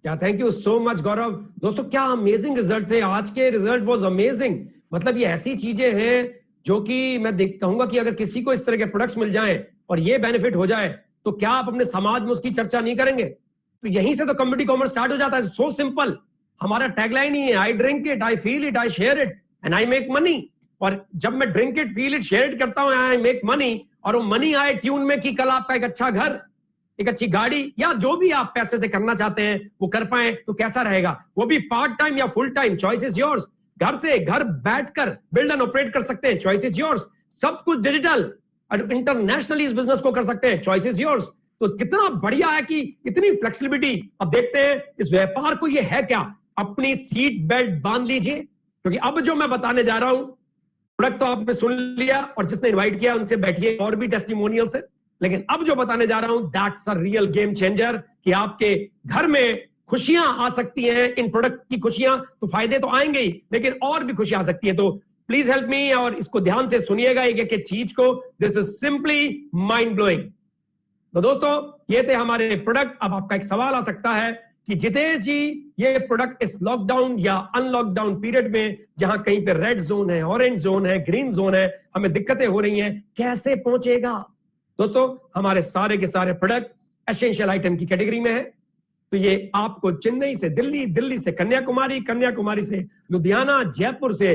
क्या थैंक यू सो मच गौरव। दोस्तों क्या अमेजिंग रिजल्ट थे आज के, रिजल्ट वाज अमेजिंग। मतलब ये ऐसी चीजें हैं जो कि मैं कहूंगा कि अगर किसी को इस तरह के प्रोडक्ट्स मिल जाएं और ये बेनिफिट हो जाए तो क्या आप अपने समाज में उसकी चर्चा नहीं करेंगे? तो यहीं से तो कम्युनिटी कॉमर्स स्टार्ट हो जाता है। So simple. हमारा टैगलाइन ही है, I drink it, I feel it, I share it and I make money. और जब मैं drink it, feel it, share it करता हूं, आई मेक मनी, और वो मनी आए ट्यून में कि कल आपका एक अच्छा घर, एक अच्छी गाड़ी या जो भी आप पैसे से करना चाहते हैं वो कर पाए तो कैसा रहेगा, वो भी पार्ट टाइम या full time, choice is yours. घर से घर बैठकर बिल्ड एंड ऑपरेट कर सकते हैं, चॉइस इज योर्स। सब कुछ डिजिटल और इंटरनेशनली इस बिजनेस को कर सकते हैं, चॉइस इज योर्स। तो कितना बढ़िया है कि इतनी फ्लेक्सिबिलिटी। अब देखते हैं इस व्यापार को ये है क्या। अपनी सीट बेल्ट बांध लीजिए, क्योंकि अब जो मैं बताने जा रहा हूं, प्रोडक्ट तो आपने सुन लिया और जिसने इनवाइट किया उनसे बैठिए और भी टेस्टिमोनियल से, लेकिन अब जो बताने जा रहा हूं that's a real game changer, कि आपके घर में खुशियां आ सकती हैं। इन प्रोडक्ट की खुशियां, तो फायदे तो आएंगे ही, लेकिन और भी खुशियां आ सकती हैं। तो प्लीज हेल्प मी और इसको ध्यान से सुनिएगा एक एक चीज को। This is simply mind blowing. तो दोस्तों ये थे हमारे प्रोडक्ट। अब आपका एक सवाल आ सकता है कि जितेश जी ये प्रोडक्ट इस लॉकडाउन या अनलॉकडाउन पीरियड में जहां कहीं पे रेड जोन है, ऑरेंज जोन है, ग्रीन जोन है, हमें दिक्कतें हो रही हैं, कैसे पहुंचेगा। दोस्तों हमारे सारे के सारे प्रोडक्ट एसेंशियल आइटम की कैटेगरी में है। तो ये आपको चेन्नई से दिल्ली, दिल्ली से कन्याकुमारी, कन्याकुमारी से लुधियाना, जयपुर से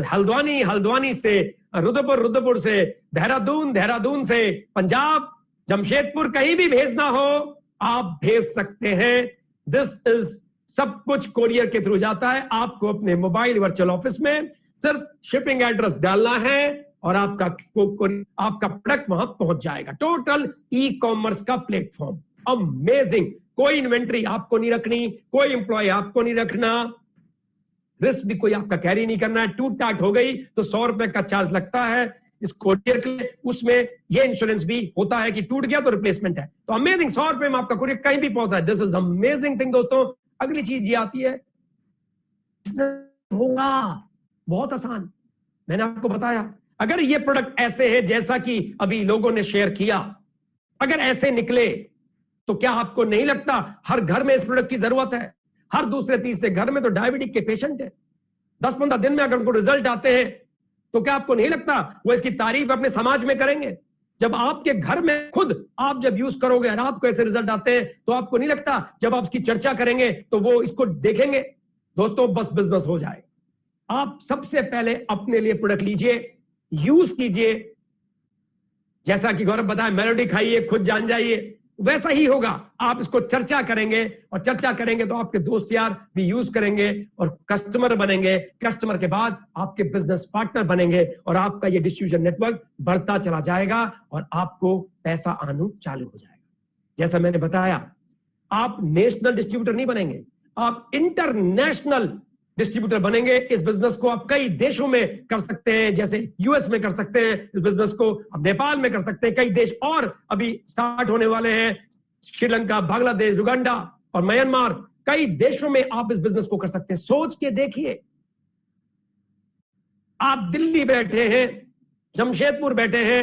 हल्द्वानी, हल्द्वानी से रुद्रपुर, रुद्रपुर से देहरादून, देहरादून से पंजाब, जमशेदपुर, कहीं भी भेजना हो आप भेज सकते हैं। दिस इज सब कुछ कोरियर के थ्रू जाता है। आपको अपने मोबाइल वर्चुअल ऑफिस में सिर्फ शिपिंग एड्रेस डालना है और आपका प्रोडक्ट वहां पहुंच जाएगा। टोटल ई कॉमर्स का प्लेटफॉर्म, अमेजिंग। कोई इन्वेंट्री आपको नहीं रखनी, कोई एम्प्लॉय आपको नहीं रखना, रिस्क भी कोई आपका कैरी नहीं करना है। टूट टाट हो गई तो 100 रुपए का चार्ज लगता है इस कोरियर के लिए, उसमें ये इंश्योरेंस भी होता है कि टूट गया तो रिप्लेसमेंट है। तो अमेजिंग, 100 रुपए में आपका कोरियर कहीं भी पहुंचा है। This is amazing thing. दोस्तों अगली चीज ये आती है, होगा बहुत आसान। मैंने आपको बताया अगर ये प्रोडक्ट ऐसे है जैसा कि अभी लोगों ने शेयर किया, अगर ऐसे निकले तो क्या आपको नहीं लगता हर घर में इस प्रोडक्ट की जरूरत है। हर दूसरे तीसरे घर में तो डायबिटिक के पेशेंट है। 10-15 दिन में अगर उनको रिजल्ट आते हैं तो क्या आपको नहीं लगता वो इसकी तारीफ अपने समाज में करेंगे। जब आपके घर में खुद आप जब यूज करोगे और आपको ऐसे रिजल्ट आते हैं तो आपको नहीं लगता जब आप इसकी चर्चा करेंगे तो वो इसको देखेंगे। दोस्तों बस बिजनेस हो जाए। आप सबसे पहले अपने लिए प्रोडक्ट लीजिए, यूज कीजिए। जैसा कि गौरव बताया, मेलोडी खाइए, खुद जान जाइए, वैसा ही होगा। आप इसको चर्चा करेंगे और चर्चा करेंगे तो आपके दोस्त यार भी यूज करेंगे और कस्टमर बनेंगे। कस्टमर के बाद आपके बिजनेस पार्टनर बनेंगे और आपका ये डिस्ट्रीब्यूशन नेटवर्क बढ़ता चला जाएगा और आपको पैसा आना चालू हो जाएगा। जैसा मैंने बताया, आप नेशनल डिस्ट्रीब्यूटर नहीं बनेंगे, आप इंटरनेशनल डिस्ट्रीब्यूटर बनेंगे। इस बिजनेस को आप कई देशों में कर सकते हैं, जैसे यूएस में कर सकते हैं इस बिजनेस को, आप नेपाल में कर सकते हैं, कई देश और अभी स्टार्ट होने वाले हैं, श्रीलंका, बांग्लादेश, युगांडा और म्यांमार, कई देशों में आप इस बिजनेस को कर सकते हैं। सोच के देखिए, आप दिल्ली बैठे हैं, जमशेदपुर बैठे हैं,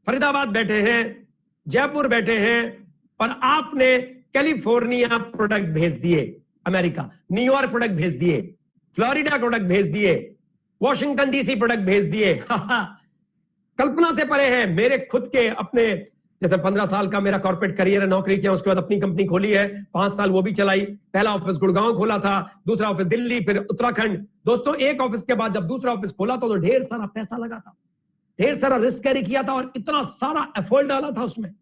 फरीदाबाद बैठे हैं, जयपुर बैठे हैं और आपने कैलिफोर्निया प्रोडक्ट भेज दिए, अमेरिका, न्यूयॉर्क प्रोडक्ट भेज दिए, फ्लोरिडा प्रोडक्ट भेज दिए, वॉशिंगटन डीसी प्रोडक्ट भेज दिए। कल्पना से परे है। मेरे खुद के अपने, जैसे 15 साल का मेरा कॉर्पोरेट करियर है, नौकरी किया, उसके बाद अपनी कंपनी खोली है, 5 साल वो भी चलाई। पहला ऑफिस गुड़गांव खोला था, दूसरा ऑफिस दिल्ली, फिर उत्तराखंड। दोस्तों एक ऑफिस के बाद जब दूसरा ऑफिस खोला तो ढेर सारा पैसा लगा था, ढेर सारा रिस्क कैरी किया था और इतना सारा एफर्ट डाला था उसमें।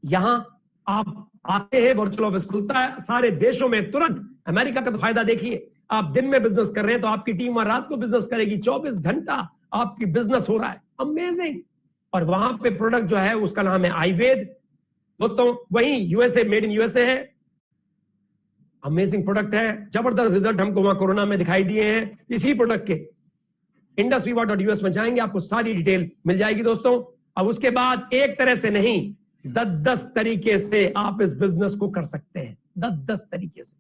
यहां आप आते हैं, वर्चुअल ऑफिस खुलता है सारे देशों में तुरंत। अमेरिका का तो फायदा देखिए, आप दिन में बिजनेस कर रहे हैं तो आपकी टीम वहां रात को बिजनेस करेगी, 24 घंटा आपकी बिजनेस हो रहा है। अमेजिंग। और वहां पे प्रोडक्ट जो है उसका नाम है आयुर्वेद। दोस्तों वही यूएसए, मेड इन यूएसए है। अमेजिंग प्रोडक्ट है, जबरदस्त रिजल्ट हमको वहां कोरोना में दिखाई दिए हैं इसी प्रोडक्ट के। industry.us में जाएंगे, आपको सारी डिटेल मिल जाएगी दोस्तों। अब उसके बाद एक तरह से नहीं, 10 तरीके से आप इस बिजनेस को कर सकते हैं, 10 तरीके से।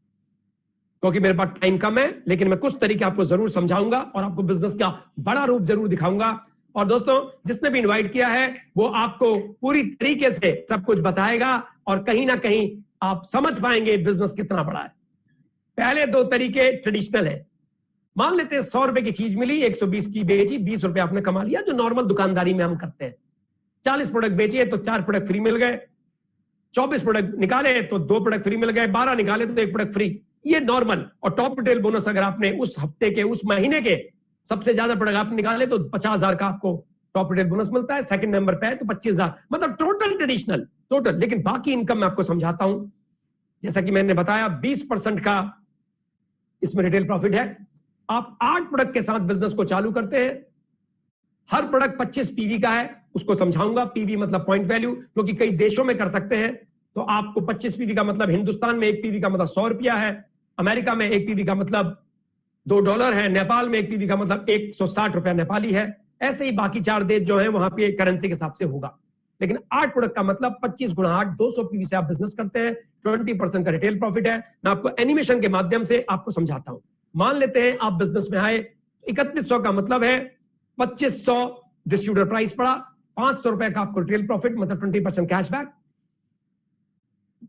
क्योंकि मेरे पास टाइम कम है, लेकिन मैं कुछ तरीके आपको जरूर समझाऊंगा और आपको बिजनेस का बड़ा रूप जरूर दिखाऊंगा। और दोस्तों जिसने भी इनवाइट किया है वो आपको पूरी तरीके से सब कुछ बताएगा और कहीं ना कहीं आप समझ पाएंगे बिजनेस कितना बड़ा है। पहले 2 तरीके ट्रेडिशनल है। मान लेते हैं 100 रुपए की चीज मिली, 120 की बेची, 20 रुपए आपने कमा लिया, जो नॉर्मल दुकानदारी में हम करते हैं। 40 प्रोडक्ट बेचे तो 4 प्रोडक्ट फ्री मिल गए, 24 प्रोडक्ट निकाले तो 2 प्रोडक्ट फ्री मिल गए, 12 निकाले तो 1 प्रोडक्ट फ्री। ये नॉर्मल। और टॉप रिटेल बोनस अगर आपने उस हफ्ते के, उस महीने के सबसे ज्यादा प्रोडक्ट आप निकाले तो 50,000 का आपको टॉप रिटेल बोनस मिलता है। सेकंड नंबर पे है तो 25,000, मतलब टोटल ट्रेडिशनल। टोटल। लेकिन बाकी इनकम मैं आपको समझाता हूं। जैसा कि मैंने बताया 20% का इसमें रिटेल प्रॉफिट है। आप 8 प्रोडक्ट के साथ बिजनेस को चालू करते हैं। हर प्रोडक्ट 25 पीवी का है, उसको समझाऊंगा। पीवी मतलब पॉइंट वैल्यू, क्योंकि कई देशों में कर सकते हैं तो आपको 25 पीवी का मतलब, हिंदुस्तान में 1 पीवी का मतलब 100 रुपया है, अमेरिका में 1 पीवी का मतलब $2 है, नेपाल में 1 पीवी का मतलब 160 रुपया नेपाली है। ऐसे ही बाकी 4 देश जो है वहां पे करेंसी के हिसाब से होगा। लेकिन 8 प्रोडक्ट का मतलब 25 गुणा 8, 200 पीवी से आप बिजनेस करते हैं। 20% का रिटेल प्रॉफिट है। मैं आपको एनिमेशन के माध्यम से आपको समझाता हूं। मान लेते हैं आप बिजनेस में आए, 3100 का मतलब है 2500 डिस्ट्रीब्यूटर प्राइस पड़ा, 500 रुपए का आपको रिटेल प्रॉफिट मतलब 20% कैशबैक।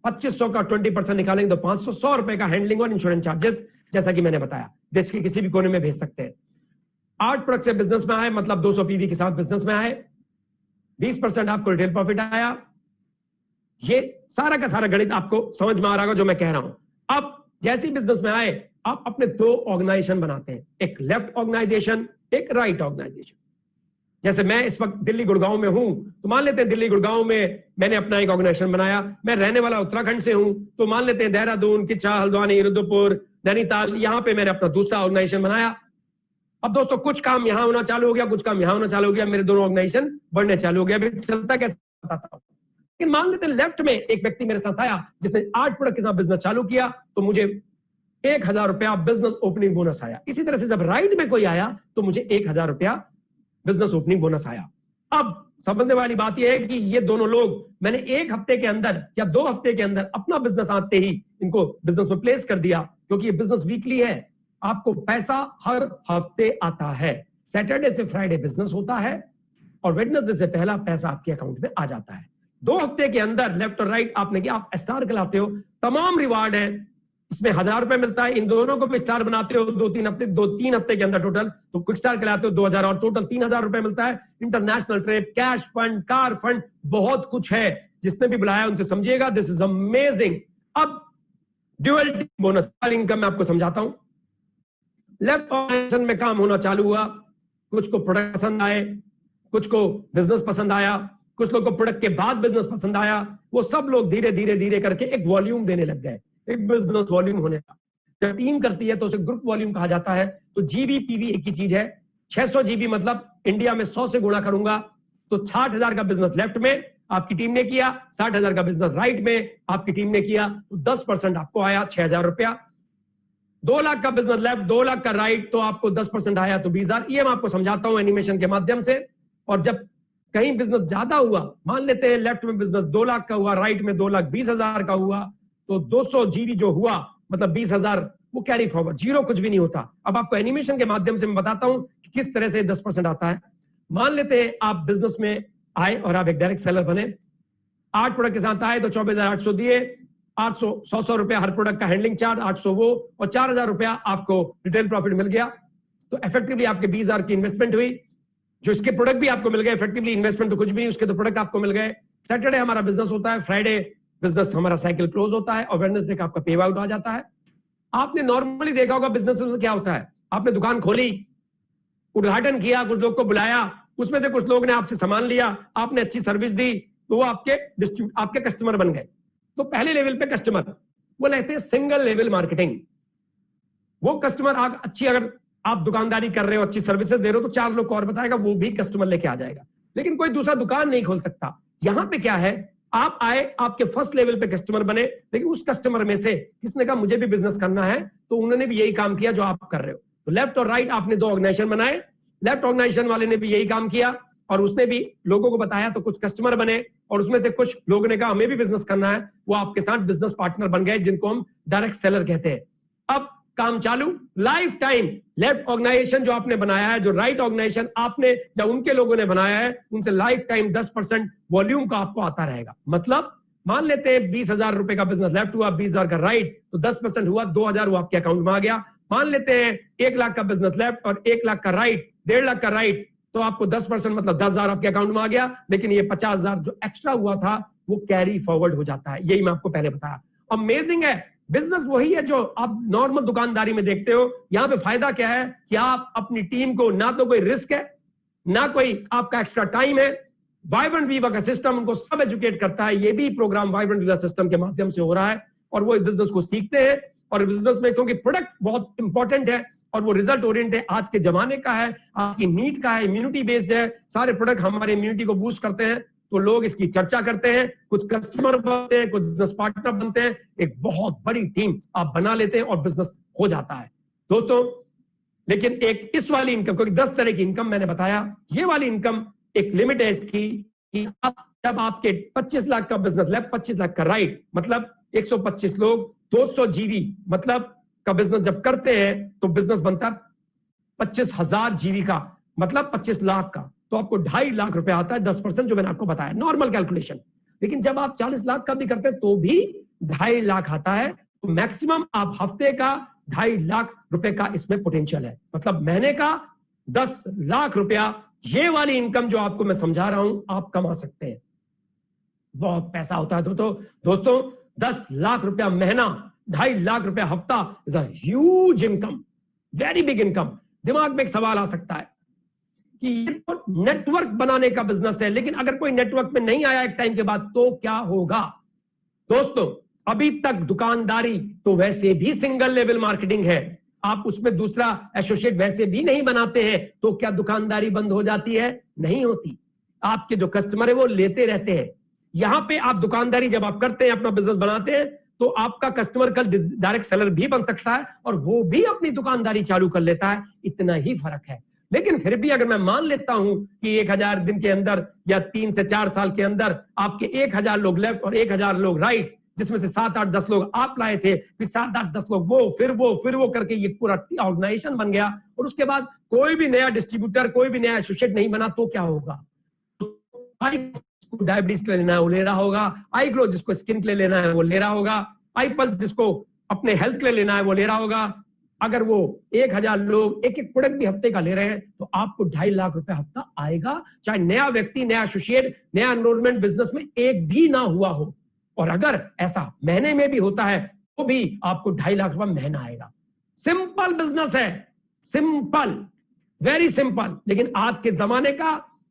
2500 का 20% निकालेंगे तो 500, 100 रुपए का हैंडलिंग और इंश्योरेंस चार्जेस, जैसा कि मैंने बताया, देश के किसी भी कोने में भेज सकते हैं। 8 प्रोडक्ट से बिजनेस में आए मतलब 200 पीवी के साथ बिजनेस में आए, 20% आपको रिटेल प्रॉफिट आया। ये सारा का सारा गणित आपको समझ में आ रहा होगा जो मैं कह रहा हूं। अब जैसे ही बिजनेस में आए, आप अपने 2 ऑर्गेनाइजेशन बनाते हैं, एक लेफ्ट ऑर्गेनाइजेशन, एक राइट ऑर्गेनाइजेशन। जैसे मैं इस वक्त दिल्ली गुड़गांव में हूं, तो मान लेते हैं दिल्ली गुड़गांव में मैंने अपना एक ऑर्गेनाइजेशन बनाया। मैं रहने वाला उत्तराखंड से हूं, तो मान लेते हैं देहरादून, किच्छा, हल्द्वानी, रुद्रपुर, नैनीताल, यहां पे मैंने अपना दूसरा ऑर्गेनाइजेशन बनाया। अब दोस्तों कुछ काम यहां होना चालू हो गया, कुछ काम यहां होना चालू हो गया, मेरे दोनों ऑर्गेनाइजेशन बढ़ने चालू हो गया। अभी चलता कैसे बताता हूं। लेकिन मान लेते हैं लेफ्ट में एक व्यक्ति मेरे साथ आया जिसने 8 प्रोडक्ट के साथ बिजनेस चालू किया, तो मुझे 1000 रुपया बिजनेस ओपनिंग बोनस आया। इसी तरह से जब राइट में कोई आया तो मुझे 1000 रुपया बिजनेस ओपनिंग बोनस आया। अब समझने वाली बात यह है कि ये दोनों लोग मैंने 1 हफ्ते के अंदर या 2 हफ्ते के अंदर अपना बिजनेस आते ही इनको बिजनेस में प्लेस कर दिया, क्योंकि ये बिजनेस वीकली है। आपको पैसा हर हफ्ते आता है। सैटरडे से फ्राइडे बिजनेस होता है और वेडनेसडे से पहला पैसा आपके अकाउंट में आ जाता है। 2 हफ्ते के अंदर लेफ्ट और राइट आपने किया, आप स्टार कहलाते हो। तमाम रिवार्ड है, इसमें 1000 रुपए मिलता है। इन दोनों को भी स्टार बनाते हो 2-3 हफ्ते के अंदर टोटल, तो क्विक स्टार कहलाते हो 2000 और टोटल 3000 रुपए मिलता है। International trip, cash fund, car fund, बहुत कुछ है। जिसने भी बुलाया उनसे समझिएगा, दिस इज अमेजिंग। अब ड्यूअलिटी बोनस इनकम मैं आपको समझाता हूं। लेफ्ट ऑर्गेनाइजेशन में काम होना चालू हुआ, कुछ को प्रोडक्ट पसंद आए, कुछ को बिजनेस पसंद आया, कुछ लोग को प्रोडक्ट के बाद बिजनेस पसंद आया। वो सब लोग धीरे धीरे धीरे करके एक वॉल्यूम देने लग गए, एक बिजनेस वॉल्यूम होने का। जब टीम करती है तो उसे ग्रुप वॉल्यूम कहा जाता है। तो जीबी पीवी एक ही चीज है। 600 जीबी मतलब इंडिया में 100 से गुणा करूंगा तो 60,000 का बिजनेस लेफ्ट में आपकी टीम ने किया, 60,000 का बिजनेस राइट में आपकी टीम ने किया, तो 10% आपको आया 6,000 रुपया। 2 लाख का बिजनेस लेफ्ट, 2 लाख का राइट, तो आपको 10% आया तो 20,000। ये मैं आपको समझाता हूं एनिमेशन के माध्यम से। और जब कहीं बिजनेस ज्यादा हुआ, मान लेते हैं लेफ्ट में बिजनेस 2 लाख का हुआ, राइट में 2,20,000 का हुआ, तो 200 जीबी जो हुआ मतलब 20,000, वो कैरी फॉरवर्ड, जीरो कुछ भी नहीं होता। अब आपको एनिमेशन के माध्यम से मैं बताता हूं कि किस तरह से 10% आता है। मान लेते हैं आप बिजनेस में आए और आप एक डायरेक्ट सेलर बने, 8 प्रोडक्ट के साथ आए तो 24,800 दिए, 100 रुपया हर प्रोडक्ट का हैंडलिंग चार्ज, 800 वो, और 4,000 रुपया आपको रिटेल प्रॉफिट मिल गया। तो इफेक्टिवली आपके 20,000 की इन्वेस्टमेंट हुई। जो इसके प्रोडक्ट भी आपको मिल गए, इफेक्टिवली इन्वेस्टमेंट तो कुछ भी नहीं, उसके तो प्रोडक्ट आपको मिल गए। सैटरडे हमारा बिजनेस होता है, फ्राइडे बिजनेस हमारा साइकिल क्लोज होता है और वेडनेसडे का आपका पे आउट आ जाता है। आपने नॉर्मली देखा होगा बिजनेस में क्या होता है, आपने दुकान खोली, उद्घाटन किया, कुछ लोग को बुलाया, उसमें से कुछ लोग ने आपसे सामान लिया, आपने अच्छी सर्विस दी, तो वो आपके कस्टमर बन गए। तो पहले लेवल पे कस्टमर वो लेते हैं सिंगल लेवल मार्केटिंग। वो कस्टमर अच्छी, अगर आप दुकानदारी कर रहे हो, अच्छी सर्विसेज दे रहे हो, तो 4 लोग को और बताएगा, वो भी कस्टमर लेके आ जाएगा। लेकिन कोई दूसरा दुकान नहीं खोल सकता। यहां पे क्या है, आप आए, आपके फर्स्ट लेवल पे कस्टमर बने, लेकिन उस कस्टमर में से किसने कहा मुझे भी बिजनेस करना है, तो उन्होंने भी यही काम किया जो आप कर रहे हो। तो लेफ्ट और राइट आपने 2 ऑर्गेनाइजेशन बनाए, लेफ्ट ऑर्गेनाइजेशन वाले ने भी यही काम किया और उसने भी लोगों को बताया, तो कुछ कस्टमर बने और उसमें से कुछ लोगों ने कहा हमें भी बिजनेस करना है, वो आपके साथ बिजनेस पार्टनर बन गए, जिनको हम डायरेक्ट सेलर कहते हैं। अब काम चालू, लाइफ टाइम लेफ्ट ऑर्गेनाइजेशन जो आपने बनाया है, जो राइट ऑर्गेनाइजेशन आपने या उनके लोगों ने बनाया है, उनसे लाइफ टाइम 10% वॉल्यूम का आपको आता रहेगा। मतलब मान लेते हैं 20,000 रुपए का बिजनेस लेफ्ट हुआ, 20,000 का राइट, तो 10% हुआ, 2,000 वो आपके अकाउंट में आ गया। मान लेते हैं 1 लाख का बिजनेस लेफ्ट और 1 लाख का राइट, 1.5 लाख का राइट, तो आपको 10% मतलब 10,000 आपके अकाउंट में आ गया। लेकिन ये 50,000 जो एक्स्ट्रा हुआ था वो कैरी फॉरवर्ड हो जाता है। यही मैं आपको पहले बताया। अमेजिंग है, बिजनेस वही है जो आप नॉर्मल दुकानदारी में देखते हो। यहां पे फायदा क्या है कि आप अपनी टीम को, ना तो कोई रिस्क है, ना कोई आपका एक्स्ट्रा टाइम है, वाइब्रेंट वीवा का सिस्टम उनको सब एजुकेट करता है। ये भी प्रोग्राम वाइब्रेंट वीवा सिस्टम के माध्यम से हो रहा है और वो बिजनेस को सीखते हैं। और बिजनेस में क्योंकि प्रोडक्ट बहुत इंपॉर्टेंट है और वो रिजल्ट ओरिएंटेड आज के जमाने का है, आज की नीड का है, इम्यूनिटी बेस्ड है, सारे प्रोडक्ट हमारे इम्यूनिटी को बूस्ट करते हैं, तो लोग इसकी चर्चा करते हैं, कुछ कस्टमर बनते हैं, कुछ बिजनेस पार्टनर बनते हैं, एक बहुत बड़ी टीम आप बना लेते हैं और बिजनेस हो जाता है दोस्तों। लेकिन एक इस वाली इनकम, क्योंकि 10 तरह की इनकम मैंने बताया, ये वाली इनकम एक लिमिट है इसकी कि जब आपके 25 लाख का बिजनेस, 25 लाख का राइट, मतलब 125 लोग 200 जीवी मतलब का बिजनेस जब करते हैं तो बिजनेस बनता है 25,000 जीवी का, मतलब 25 लाख का, तो आपको 2.5 लाख रुपए आता है, 10% जो मैंने आपको बताया, नॉर्मल कैलकुलेशन। लेकिन जब आप 40 लाख का भी करते हैं तो भी 2.5 लाख आता है। तो मैक्सिमम आप हफ्ते का 2.5 लाख रुपए का इसमें पोटेंशियल है, मतलब महीने का 10 लाख रुपया, ये वाली इनकम जो आपको मैं समझा रहा हूं आप कमा सकते हैं। बहुत पैसा होता है दोस्तों 10 लाख रुपया महीना, 2.5 लाख रुपया हफ्ता is a huge income, very big income. दिमाग में एक सवाल आ सकता है कि ये तो नेटवर्क बनाने का बिजनेस है, लेकिन अगर कोई नेटवर्क में नहीं आया एक टाइम के बाद तो क्या होगा? दोस्तों अभी तक दुकानदारी तो वैसे भी सिंगल लेवल मार्केटिंग है, आप उसमें दूसरा एसोसिएट वैसे भी नहीं बनाते हैं, तो क्या दुकानदारी बंद हो जाती है? नहीं होती। आपके जो कस्टमर है वो लेते रहते हैं। यहां पे आप दुकानदारी जब आप करते हैं, अपना बिजनेस बनाते हैं, तो आपका कस्टमर कल डायरेक्ट सेलर भी बन सकता है और वो भी अपनी दुकानदारी चालू कर लेता है, इतना ही फर्क है। लेकिन फिर भी अगर मैं मान लेता हूं कि 1000 दिन के अंदर या 3 से 4 साल के अंदर आपके 1000 लोग लेफ्ट और 1000 लोग राइट, जिसमें से 7, 8, 10 लोग आप लाए थे, फिर 7, 8, 10 लोग वो, फिर वो करके ये पूरा ऑर्गेनाइजेशन बन गया, और उसके बाद कोई भी नया डिस्ट्रीब्यूटर, कोई भी नया एसोसिएट नहीं बना, तो क्या होगा? डायबिटीज के लिए लेना है वो ले रहा होगा, आई ग्लो जिसको स्किन के लिए लेना है वो ले रहा होगा, आई पल्स जिसको अपने हेल्थ के लिए लेना है वो ले रहा होगा। अगर वो 1000 लोग एक एक प्रोडक्ट भी हफ्ते का ले रहे हैं तो आपको 2.5 लाख रुपए हफ्ता आएगा, चाहे नया व्यक्ति, नया एसोसिएट, नया एनरोलमेंट बिजनेस में एक भी ना हुआ हो। और अगर ऐसा महीने में भी होता है तो भी आपको 2.5 लाख रुपए महीना आएगा। सिंपल बिजनेस है, सिंपल, वेरी सिंपल। लेकिन आज के जमाने का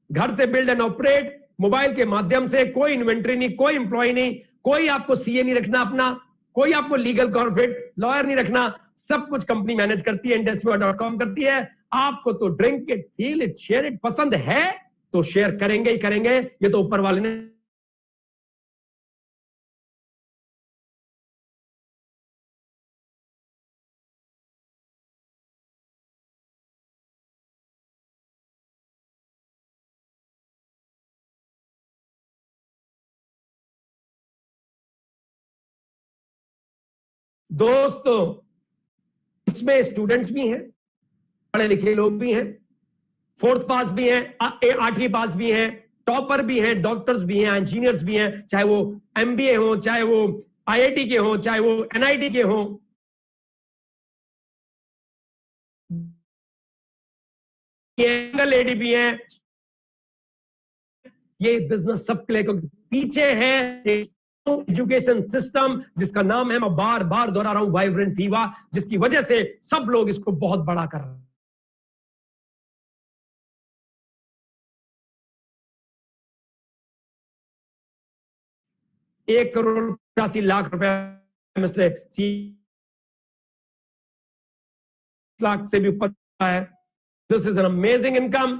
घर से बिल्ड एंड ऑपरेट, मोबाइल के माध्यम से, कोई इन्वेंट्री नहीं, कोई एम्प्लॉय नहीं, कोई आपको सीए नहीं रखना अपना, कोई आपको लीगल कॉर्पोरेट लॉयर नहीं रखना, सब कुछ कंपनी मैनेज करती है, indusviva.com करती है। आपको तो drink it, feel it, share it पसंद है तो शेयर करेंगे ही करेंगे, ये तो ऊपर वाले ने दोस्तों इसमें स्टूडेंट्स भी हैं, पढ़े लिखे लोग भी हैं, 4th पास भी हैं, 8वीं पास भी हैं, टॉपर भी हैं, डॉक्टर्स भी हैं, इंजीनियर्स भी हैं, चाहे वो एमबीए हो, चाहे वो आईआईटी के हो, चाहे वो एनआईटी के हो, लेडी भी हैं। ये बिजनेस सबके लिए पीछे है एजुकेशन सिस्टम जिसका नाम है, मैं बार बार दोहरा रहा हूं, वाइब्रेंट वीवा, जिसकी वजह से सब लोग इसको बहुत बड़ा कर रहे हैं। 1 करोड़ 85 लाख रुपए लाख से भी ऊपर है। This is an amazing income.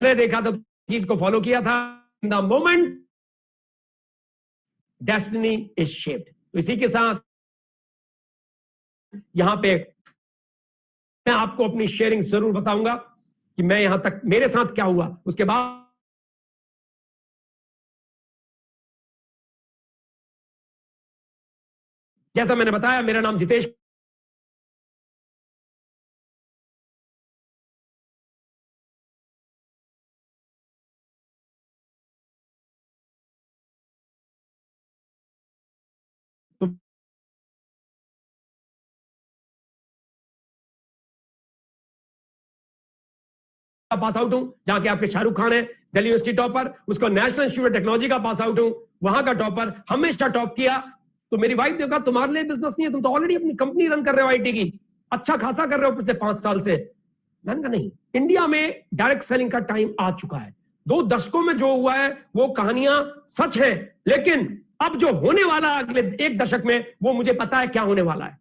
मैंने देखा था, चीज को फॉलो किया था, in the moment destiny is shaped. तो इसी के साथ यहां पे मैं आपको अपनी शेयरिंग जरूर बताऊंगा कि मैं यहां तक मेरे साथ क्या हुआ। उसके बाद जैसा मैंने बताया, मेरा नाम जितेश पास आउट हूं, जहां के आपके शाहरुख खान है, दिल्ली यूनिवर्सिटी टॉपर, उसका नेशनल इंस्टीट्यूट ऑफ टेक्नोलॉजी का पास आउट हूं, वहां का टॉपर, हमेशा टॉप किया। तो मेरी वाइफ ने कहा तुम्हारे लिए बिजनेस नहीं है, तुम तो ऑलरेडी अपनी कंपनी रन कर रहे हो आईटी की, अच्छा खासा कर रहे हो पिछले 5 साल से। मैंने कहा नहीं, इंडिया में डायरेक्ट सेलिंग का टाइम आ चुका है। 2 दशकों में जो हुआ है वो कहानियां सच है, लेकिन अब जो होने वाला अगले 1 दशक में वो मुझे पता है क्या होने वाला है।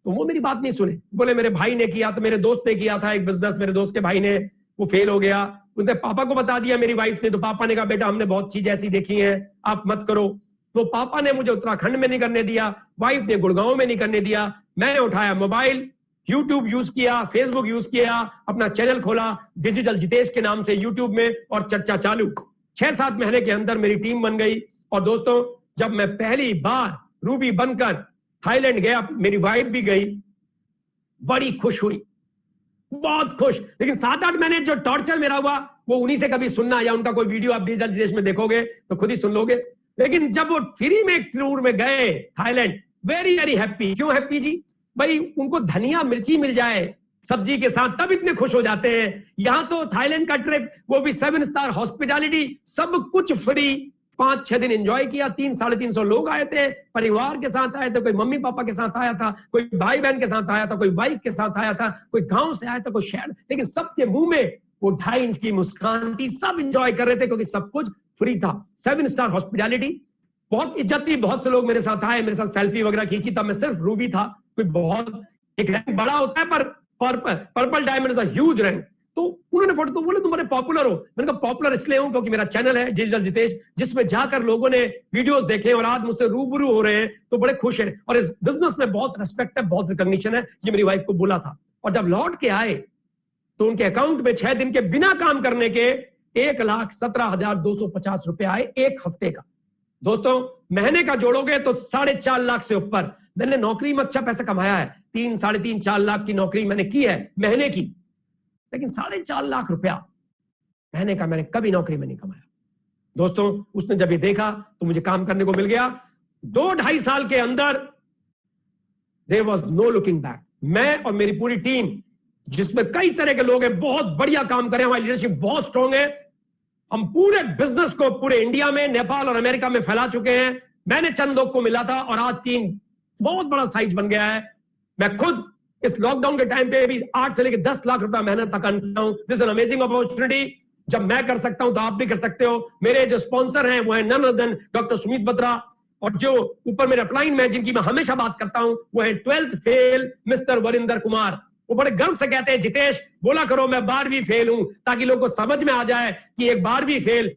तो वो मेरी बात नहीं सुने, बोले मेरे भाई ने किया, तो मेरे दोस्त ने किया था एक बिजनेस, मेरे दोस्त के भाई ने, वो फेल हो गया, उसने पापा को बता दिया, मेरी वाइफ ने, तो पापा ने कहा बेटा हमने बहुत चीजें ऐसी देखी हैं, आप मत करो। तो पापा ने मुझे उत्तराखंड में नहीं करने दिया, वाइफ ने गुड़गांव में नहीं करने दिया। मैंने उठाया मोबाइल, यूट्यूब यूज किया, फेसबुक यूज किया, अपना चैनल खोला डिजिटल जितेश के नाम से यूट्यूब में, और चर्चा चालू। 6-7 महीने के अंदर मेरी टीम बन गई। और दोस्तों, जब मैं पहली बार रूबी बनकर थाईलैंड गया, मेरी वाइफ भी गई, बड़ी खुश हुई, बहुत खुश। लेकिन 7-8 महीने जो टॉर्चर मेरा हुआ वो उन्हीं से कभी सुनना, या उनका कोई वीडियो आप डिजिटल जितेश में देखोगे तो खुद ही सुन लोगे। लेकिन जब वो फ्री में एक टूर में गए थाईलैंड, वेरी वेरी हैप्पी। क्यों हैप्पी जी? भाई उनको धनिया मिर्ची मिल जाए सब्जी के साथ तब इतने खुश हो जाते हैं। यहां तो थाईलैंड का ट्रिप, वो भी 7 स्टार हॉस्पिटैलिटी, सब कुछ फ्री। 5-6 दिन एंजॉय किया, 300-350 लोग आए थे, परिवार के साथ आए थे, कोई मम्मी पापा के साथ आया था, कोई भाई बहन के साथ आया था, कोई वाइफ के साथ आया था, कोई गांव से आया था, कोई शहर, लेकिन सबके मुंह में वो 2.5 इंच की मुस्कान थी। सब एंजॉय कर रहे थे क्योंकि सब कुछ फ्री था। 7 स्टार हॉस्पिटैलिटी, बहुत इज्जत थी। बहुत से लोग मेरे साथ आए, मेरे साथ सेल्फी वगैरह खींची। तब मैं सिर्फ रूबी था, कोई बहुत एक रैंक बड़ा होता है, पर purple diamond is a huge rank. तो उन्होंने फोटो, तो बोले तुम बड़े पॉपुलर हो। मैंने कहा पॉपुलर इसलिए हूं क्योंकि मेरा चैनल है डिजिटल जितेश, जिसमें जाकर लोगों ने वीडियोस देखे और आज मुझसे रूबरू हो रहे हैं, तो बड़े खुश हैं। और इस बिजनेस में बहुत रिस्पेक्ट है, बहुत रिकॉग्निशन है, ये मेरी वाइफ को बोला था। और जब लौट के आए तो उनके अकाउंट में 6 दिन के बिना काम करने के 1,17,250 रुपए आए, 1 हफ्ते का। दोस्तों, महीने का जोड़ोगे तो 4.5 लाख से ऊपर। मैंने नौकरी में अच्छा पैसा कमाया है, 3-3.5-4 लाख की नौकरी मैंने की है महीने की, लेकिन 4.5 लाख रुपया महीने का मैंने कभी नौकरी में नहीं कमाया। दोस्तों, उसने जब ये देखा तो मुझे काम करने को मिल गया। 2-2.5 साल के अंदर there was no looking back. मैं और मेरी पूरी टीम, जिसमें कई तरह के लोग हैं, बहुत बढ़िया काम करें, हमारी लीडरशिप बहुत स्ट्रांग है। हम पूरे बिजनेस को पूरे इंडिया में, नेपाल और अमेरिका में फैला चुके हैं। मैंने चंद लोग को मिला था और आज टीम बहुत बड़ा साइज बन गया है। मैं खुद इस लॉकडाउन के टाइम पे भी 8 से लेकर 10 लाख रुपया मेहनत तक करता हूं। This an amazing opportunity. जब मैं कर सकता हूं तो आप भी कर सकते हो। मेरे जो स्पॉन्सर हैं वो है none other than doctor Sumit Batra, और जो ऊपर मेरे अपलाइन में जिनकी मैं हमेशा बात करता हूं वो है 12th fail mister Varinder Kumar. वो बड़े गर्व से कहते हैं जितेश बोला करो मैं 12वीं फेल हूं, ताकि लोगों को समझ में आ जाए कि एक 12वीं फेल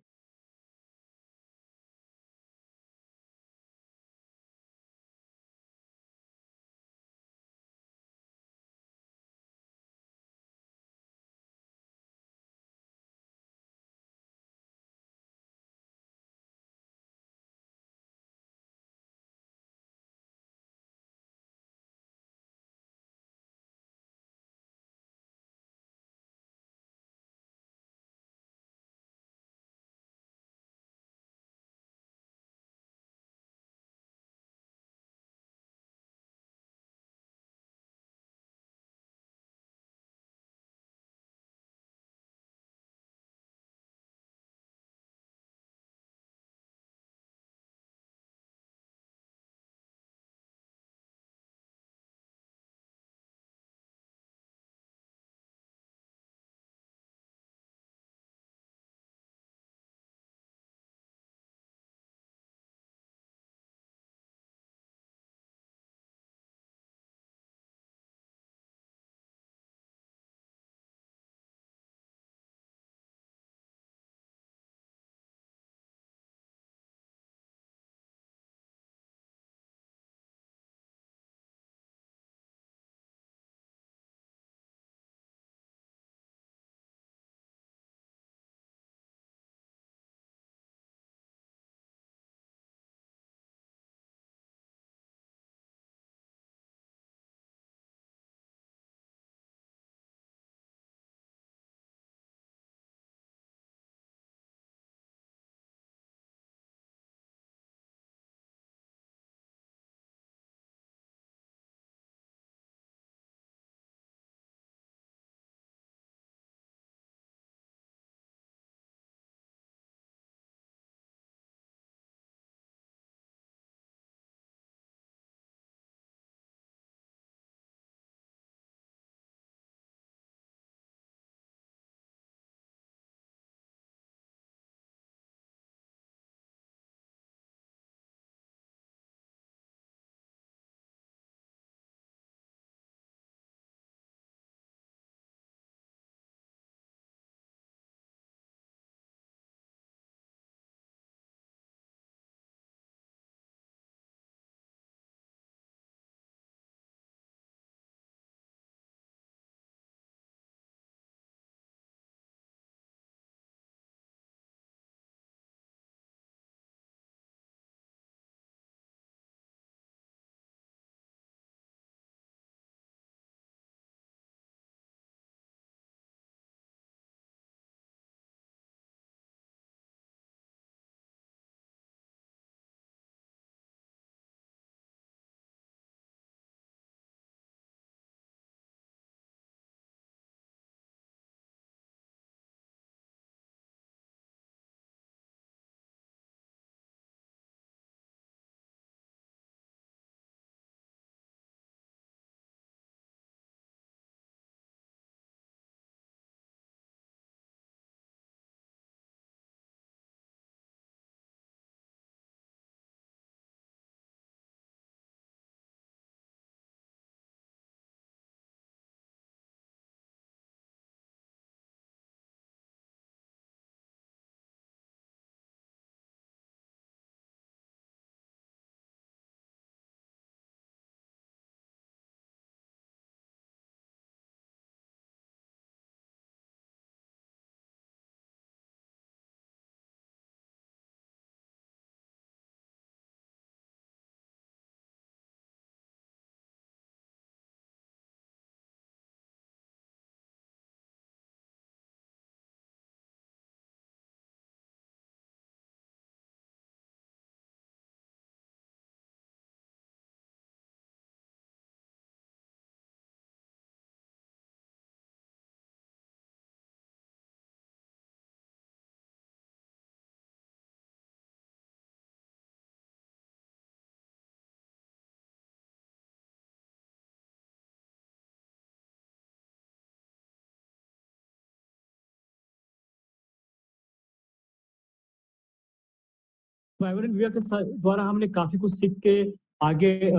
वाइब्रेंट विवा के द्वारा हमने काफी कुछ सीख के आगे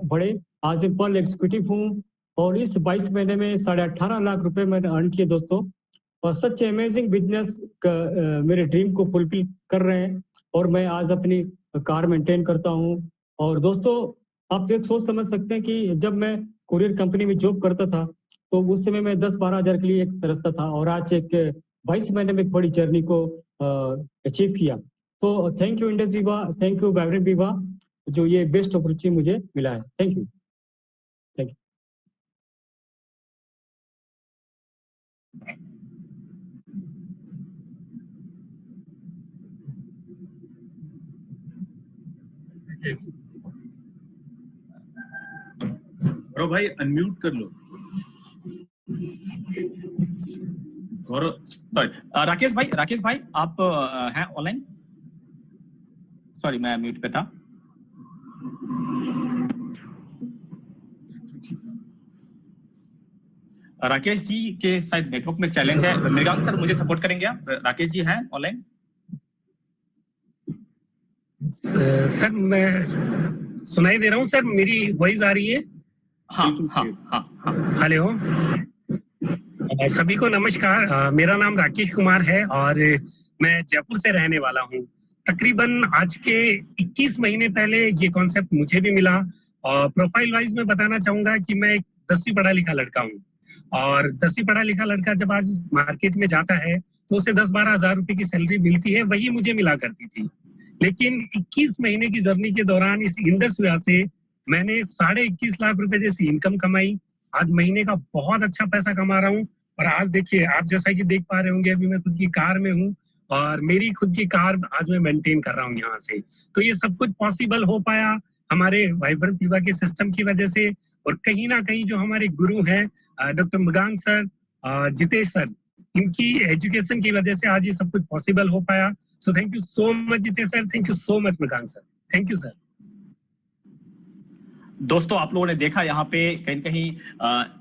बढ़े। आज मैं पर्ल एग्जीक्यूटिव हूँ और इस 22 महीने में 18.5 लाख रुपए मैंने अर्न किए दोस्तों, और सच अमेजिंग बिजनेस मेरे ड्रीम को फुलफिल कर रहे हैं। और मैं आज अपनी कार मेंटेन करता हूँ। और दोस्तों आप तो एक सोच समझ सकते हैं कि जब मैं कुरियर कंपनी में जॉब करता था तो उस समय मैं 10-12 हज़ार के लिए एक तरसता था, और आज एक 22 महीने में एक बड़ी जर्नी को अचीव किया। तो थैंक यू इंडस विवा, थैंक यू वाइब्रेंट विवा, जो ये बेस्ट अपॉर्चुनिटी मुझे मिला है। Thank you. गौरव भाई अनम्यूट कर लो। गौरव सॉरी, राकेश भाई आप हैं ऑनलाइन? सॉरी मैं म्यूट पे था। राकेश जी के शायद नेटवर्क में चैलेंज है। मृगांक सर मुझे सपोर्ट करेंगे आप? राकेश जी हैं ऑनलाइन? सर मैं सुनाई दे रहा हूँ सर, मेरी वॉइस आ रही है? हाँ। हेलो, सभी को नमस्कार। मेरा नाम राकेश कुमार है और मैं जयपुर से रहने वाला हूँ। तकरीबन आज के 21 महीने पहले ये कॉन्सेप्ट मुझे भी मिला। और प्रोफाइल वाइज मैं बताना चाहूंगा कि मैं एक 10वीं पढ़ा लिखा लड़का हूँ, और 10वीं पढ़ा लिखा लड़का जब आज मार्केट में जाता है तो उसे 10-12 हज़ार रुपए की सैलरी मिलती है, वही मुझे मिला करती थी। लेकिन 21 महीने की जर्नी के दौरान इस इंडस विवा से मैंने 21.5 लाख रुपए जैसी इनकम कमाई। आज महीने का बहुत अच्छा पैसा कमा रहा हूँ। और आज देखिए, आप जैसा कि देख पा रहे होंगे, अभी मैं खुद की कार में हूँ और मेरी खुद की कार आज मैं मेंटेन कर रहा हूँ यहाँ से। तो ये सब कुछ पॉसिबल हो पाया हमारे वाइब्रेंट विवा के सिस्टम की वजह से। और कहीं ना कहीं जो हमारे गुरु हैं doctor Mrigank sir, Jitesh sir, इनकी एजुकेशन की वजह से आज ये सब कुछ पॉसिबल हो पाया। So thank you so much Jitesh sir, thank you so much Mrigank sir, thank you sir. दोस्तों आप लोगों ने देखा यहाँ पे कहीं न कहीं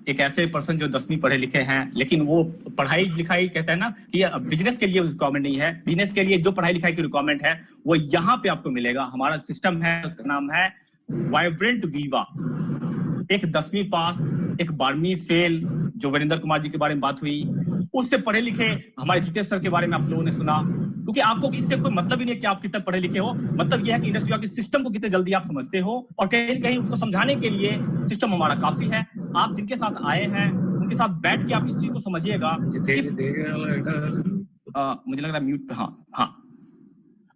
एक ऐसे पर्सन जो 10वीं पढ़े लिखे हैं, लेकिन वो पढ़ाई लिखाई कहते हैं ना कि बिजनेस के लिए रिक्वायरमेंट नहीं है। बिजनेस के लिए जो पढ़ाई लिखाई की रिक्वायरमेंट है वो यहाँ पे आपको मिलेगा। हमारा सिस्टम है, उसका नाम है वाइब्रेंट विवा। एक 10वीं पास, एक 12वीं फेल, जो वीरेंद्र कुमार जी के बारे में बात हुई, उससे पढ़े लिखे हमारे जितेश सर के बारे में आप लोगों ने सुना। क्योंकि आपको इससे कोई मतलब ही नहीं है कि आप कितने पढ़े लिखे हो, मतलब यह है कि इंडस विवा के सिस्टम को कितने जल्दी आप समझते हो, और कहीं न कहीं उसको समझाने के लिए सिस्टम हमारा काफी है। आप जिनके साथ आए हैं उनके साथ बैठ के आप इस चीज को समझिएगा। मुझे लग रहा है म्यूट पे, हाँ।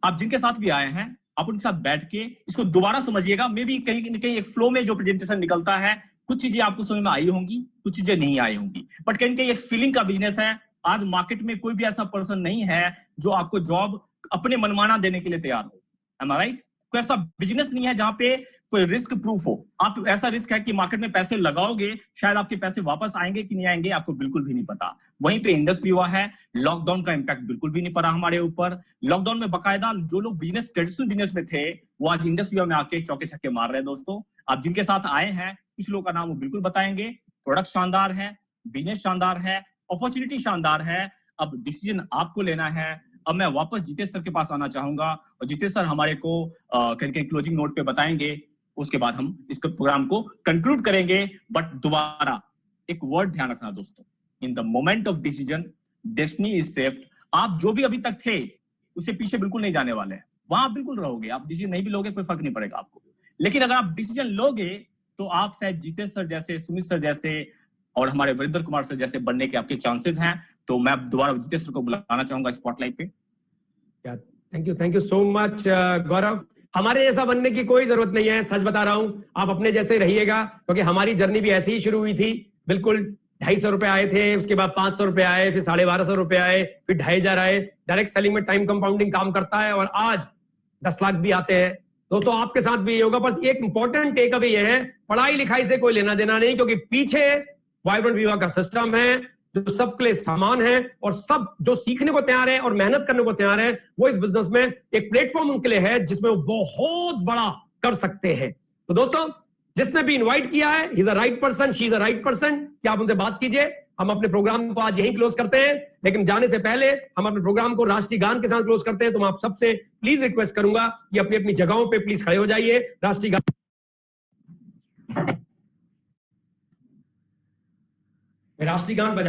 आप जिनके साथ भी आए हैं आप उनके साथ बैठ के इसको दोबारा समझिएगा। मे बी कहीं न कहीं एक फ्लो में जो प्रेजेंटेशन निकलता है, कुछ चीजें आपको समझ में आई होंगी, कुछ चीजें नहीं आई होंगी, बट कहीं न कहीं एक फीलिंग का बिजनेस है। आज मार्केट में कोई भी ऐसा पर्सन नहीं है जो आपको जॉब अपने मनमाना देने के लिए तैयार हो। एम आई राइट? कोई ऐसा बिजनेस नहीं है जहां पे कोई रिस्क प्रूफ हो। आप ऐसा रिस्क है कि मार्केट में पैसे लगाओगे, शायद आपके पैसे वापस आएंगे कि नहीं आएंगे आपको बिल्कुल भी नहीं पता। वहीं पे इंडस विवा है। लॉकडाउन का इम्पैक्ट बिल्कुल भी नहीं पड़ा हमारे ऊपर। लॉकडाउन में बकायदा जो लोग बिजनेस ट्रेडिशनल बिजनेस में थे वो आज इंडस विवा में आके चौके छक्के मार रहे हैं। दोस्तों आप जिनके साथ आए हैं कुछ लोगों का नाम वो बिल्कुल बताएंगे। प्रोडक्ट शानदार है, बिजनेस शानदार है, अपॉर्चुनिटी शानदार है। अब डिसीजन आपको लेना है। अब मैं वापस जितेश सर के पास आना चाहूंगा और जितेश सर हमारे को कहीं क्लोजिंग नोट पे बताएंगे। उसके बाद हम इस प्रोग्राम को कंक्लूड करेंगे। बट दोबारा एक वर्ड ध्यान रखना दोस्तों, in the moment of decision destiny is saved. आप जो भी अभी तक थे उससे पीछे बिल्कुल नहीं जाने वाले हैं, वहां आप बिल्कुल रहोगे। आप डिसीजन नहीं भी लोगे कोई फर्क नहीं पड़ेगा आपको, लेकिन अगर आप डिसीजन लोगे तो आप शायद जितेश सर जैसे, सुमित सर जैसे और हमारे वीरेंद्र कुमार सर जैसे बनने के आपके चांसेस हैं। तो मैं दोबारा जितेश सर को बुलाना चाहूंगा स्पॉटलाइट पे। थैंक यू सो मच गौरव। हमारे जैसा बनने की कोई जरूरत नहीं है, सच बता रहा हूं। आप अपने जैसे रहिएगा, क्योंकि हमारी जर्नी भी ऐसे ही शुरू हुई थी। बिल्कुल 250 रुपए आए थे, उसके बाद 500 रुपए आए, फिर 1250 रुपए आए, फिर 2500 आए। डायरेक्ट सेलिंग में टाइम कंपाउंडिंग काम करता है और आज 10 लाख भी आते हैं। दोस्तों आपके साथ भी होगा। बस एक इंपॉर्टेंट टेक अवे ये है, पढ़ाई लिखाई से कोई लेना देना नहीं, क्योंकि पीछे वाइब्रेंट विवा का सिस्टम है जो सबके लिए समान है, और सब जो सीखने को तैयार है और मेहनत करने को तैयार है वो इस बिजनेस में एक प्लेटफॉर्म उनके लिए है जिसमें वो बहुत बड़ा कर सकते हैं। तो दोस्तों जिसने भी इनवाइट किया है, he is a right person, she is a right person, कि आप उनसे बात कीजिए। हम अपने प्रोग्राम को आज यहीं क्लोज करते हैं, लेकिन जाने से पहले हम अपने प्रोग्राम को राष्ट्रीय गान के साथ क्लोज करते हैं। तो मैं आप सबसे प्लीज रिक्वेस्ट करूंगा कि अपनी अपनी जगहों पे प्लीज खड़े हो जाइए। राष्ट्रीय गान राष्ट्रीय गान बजा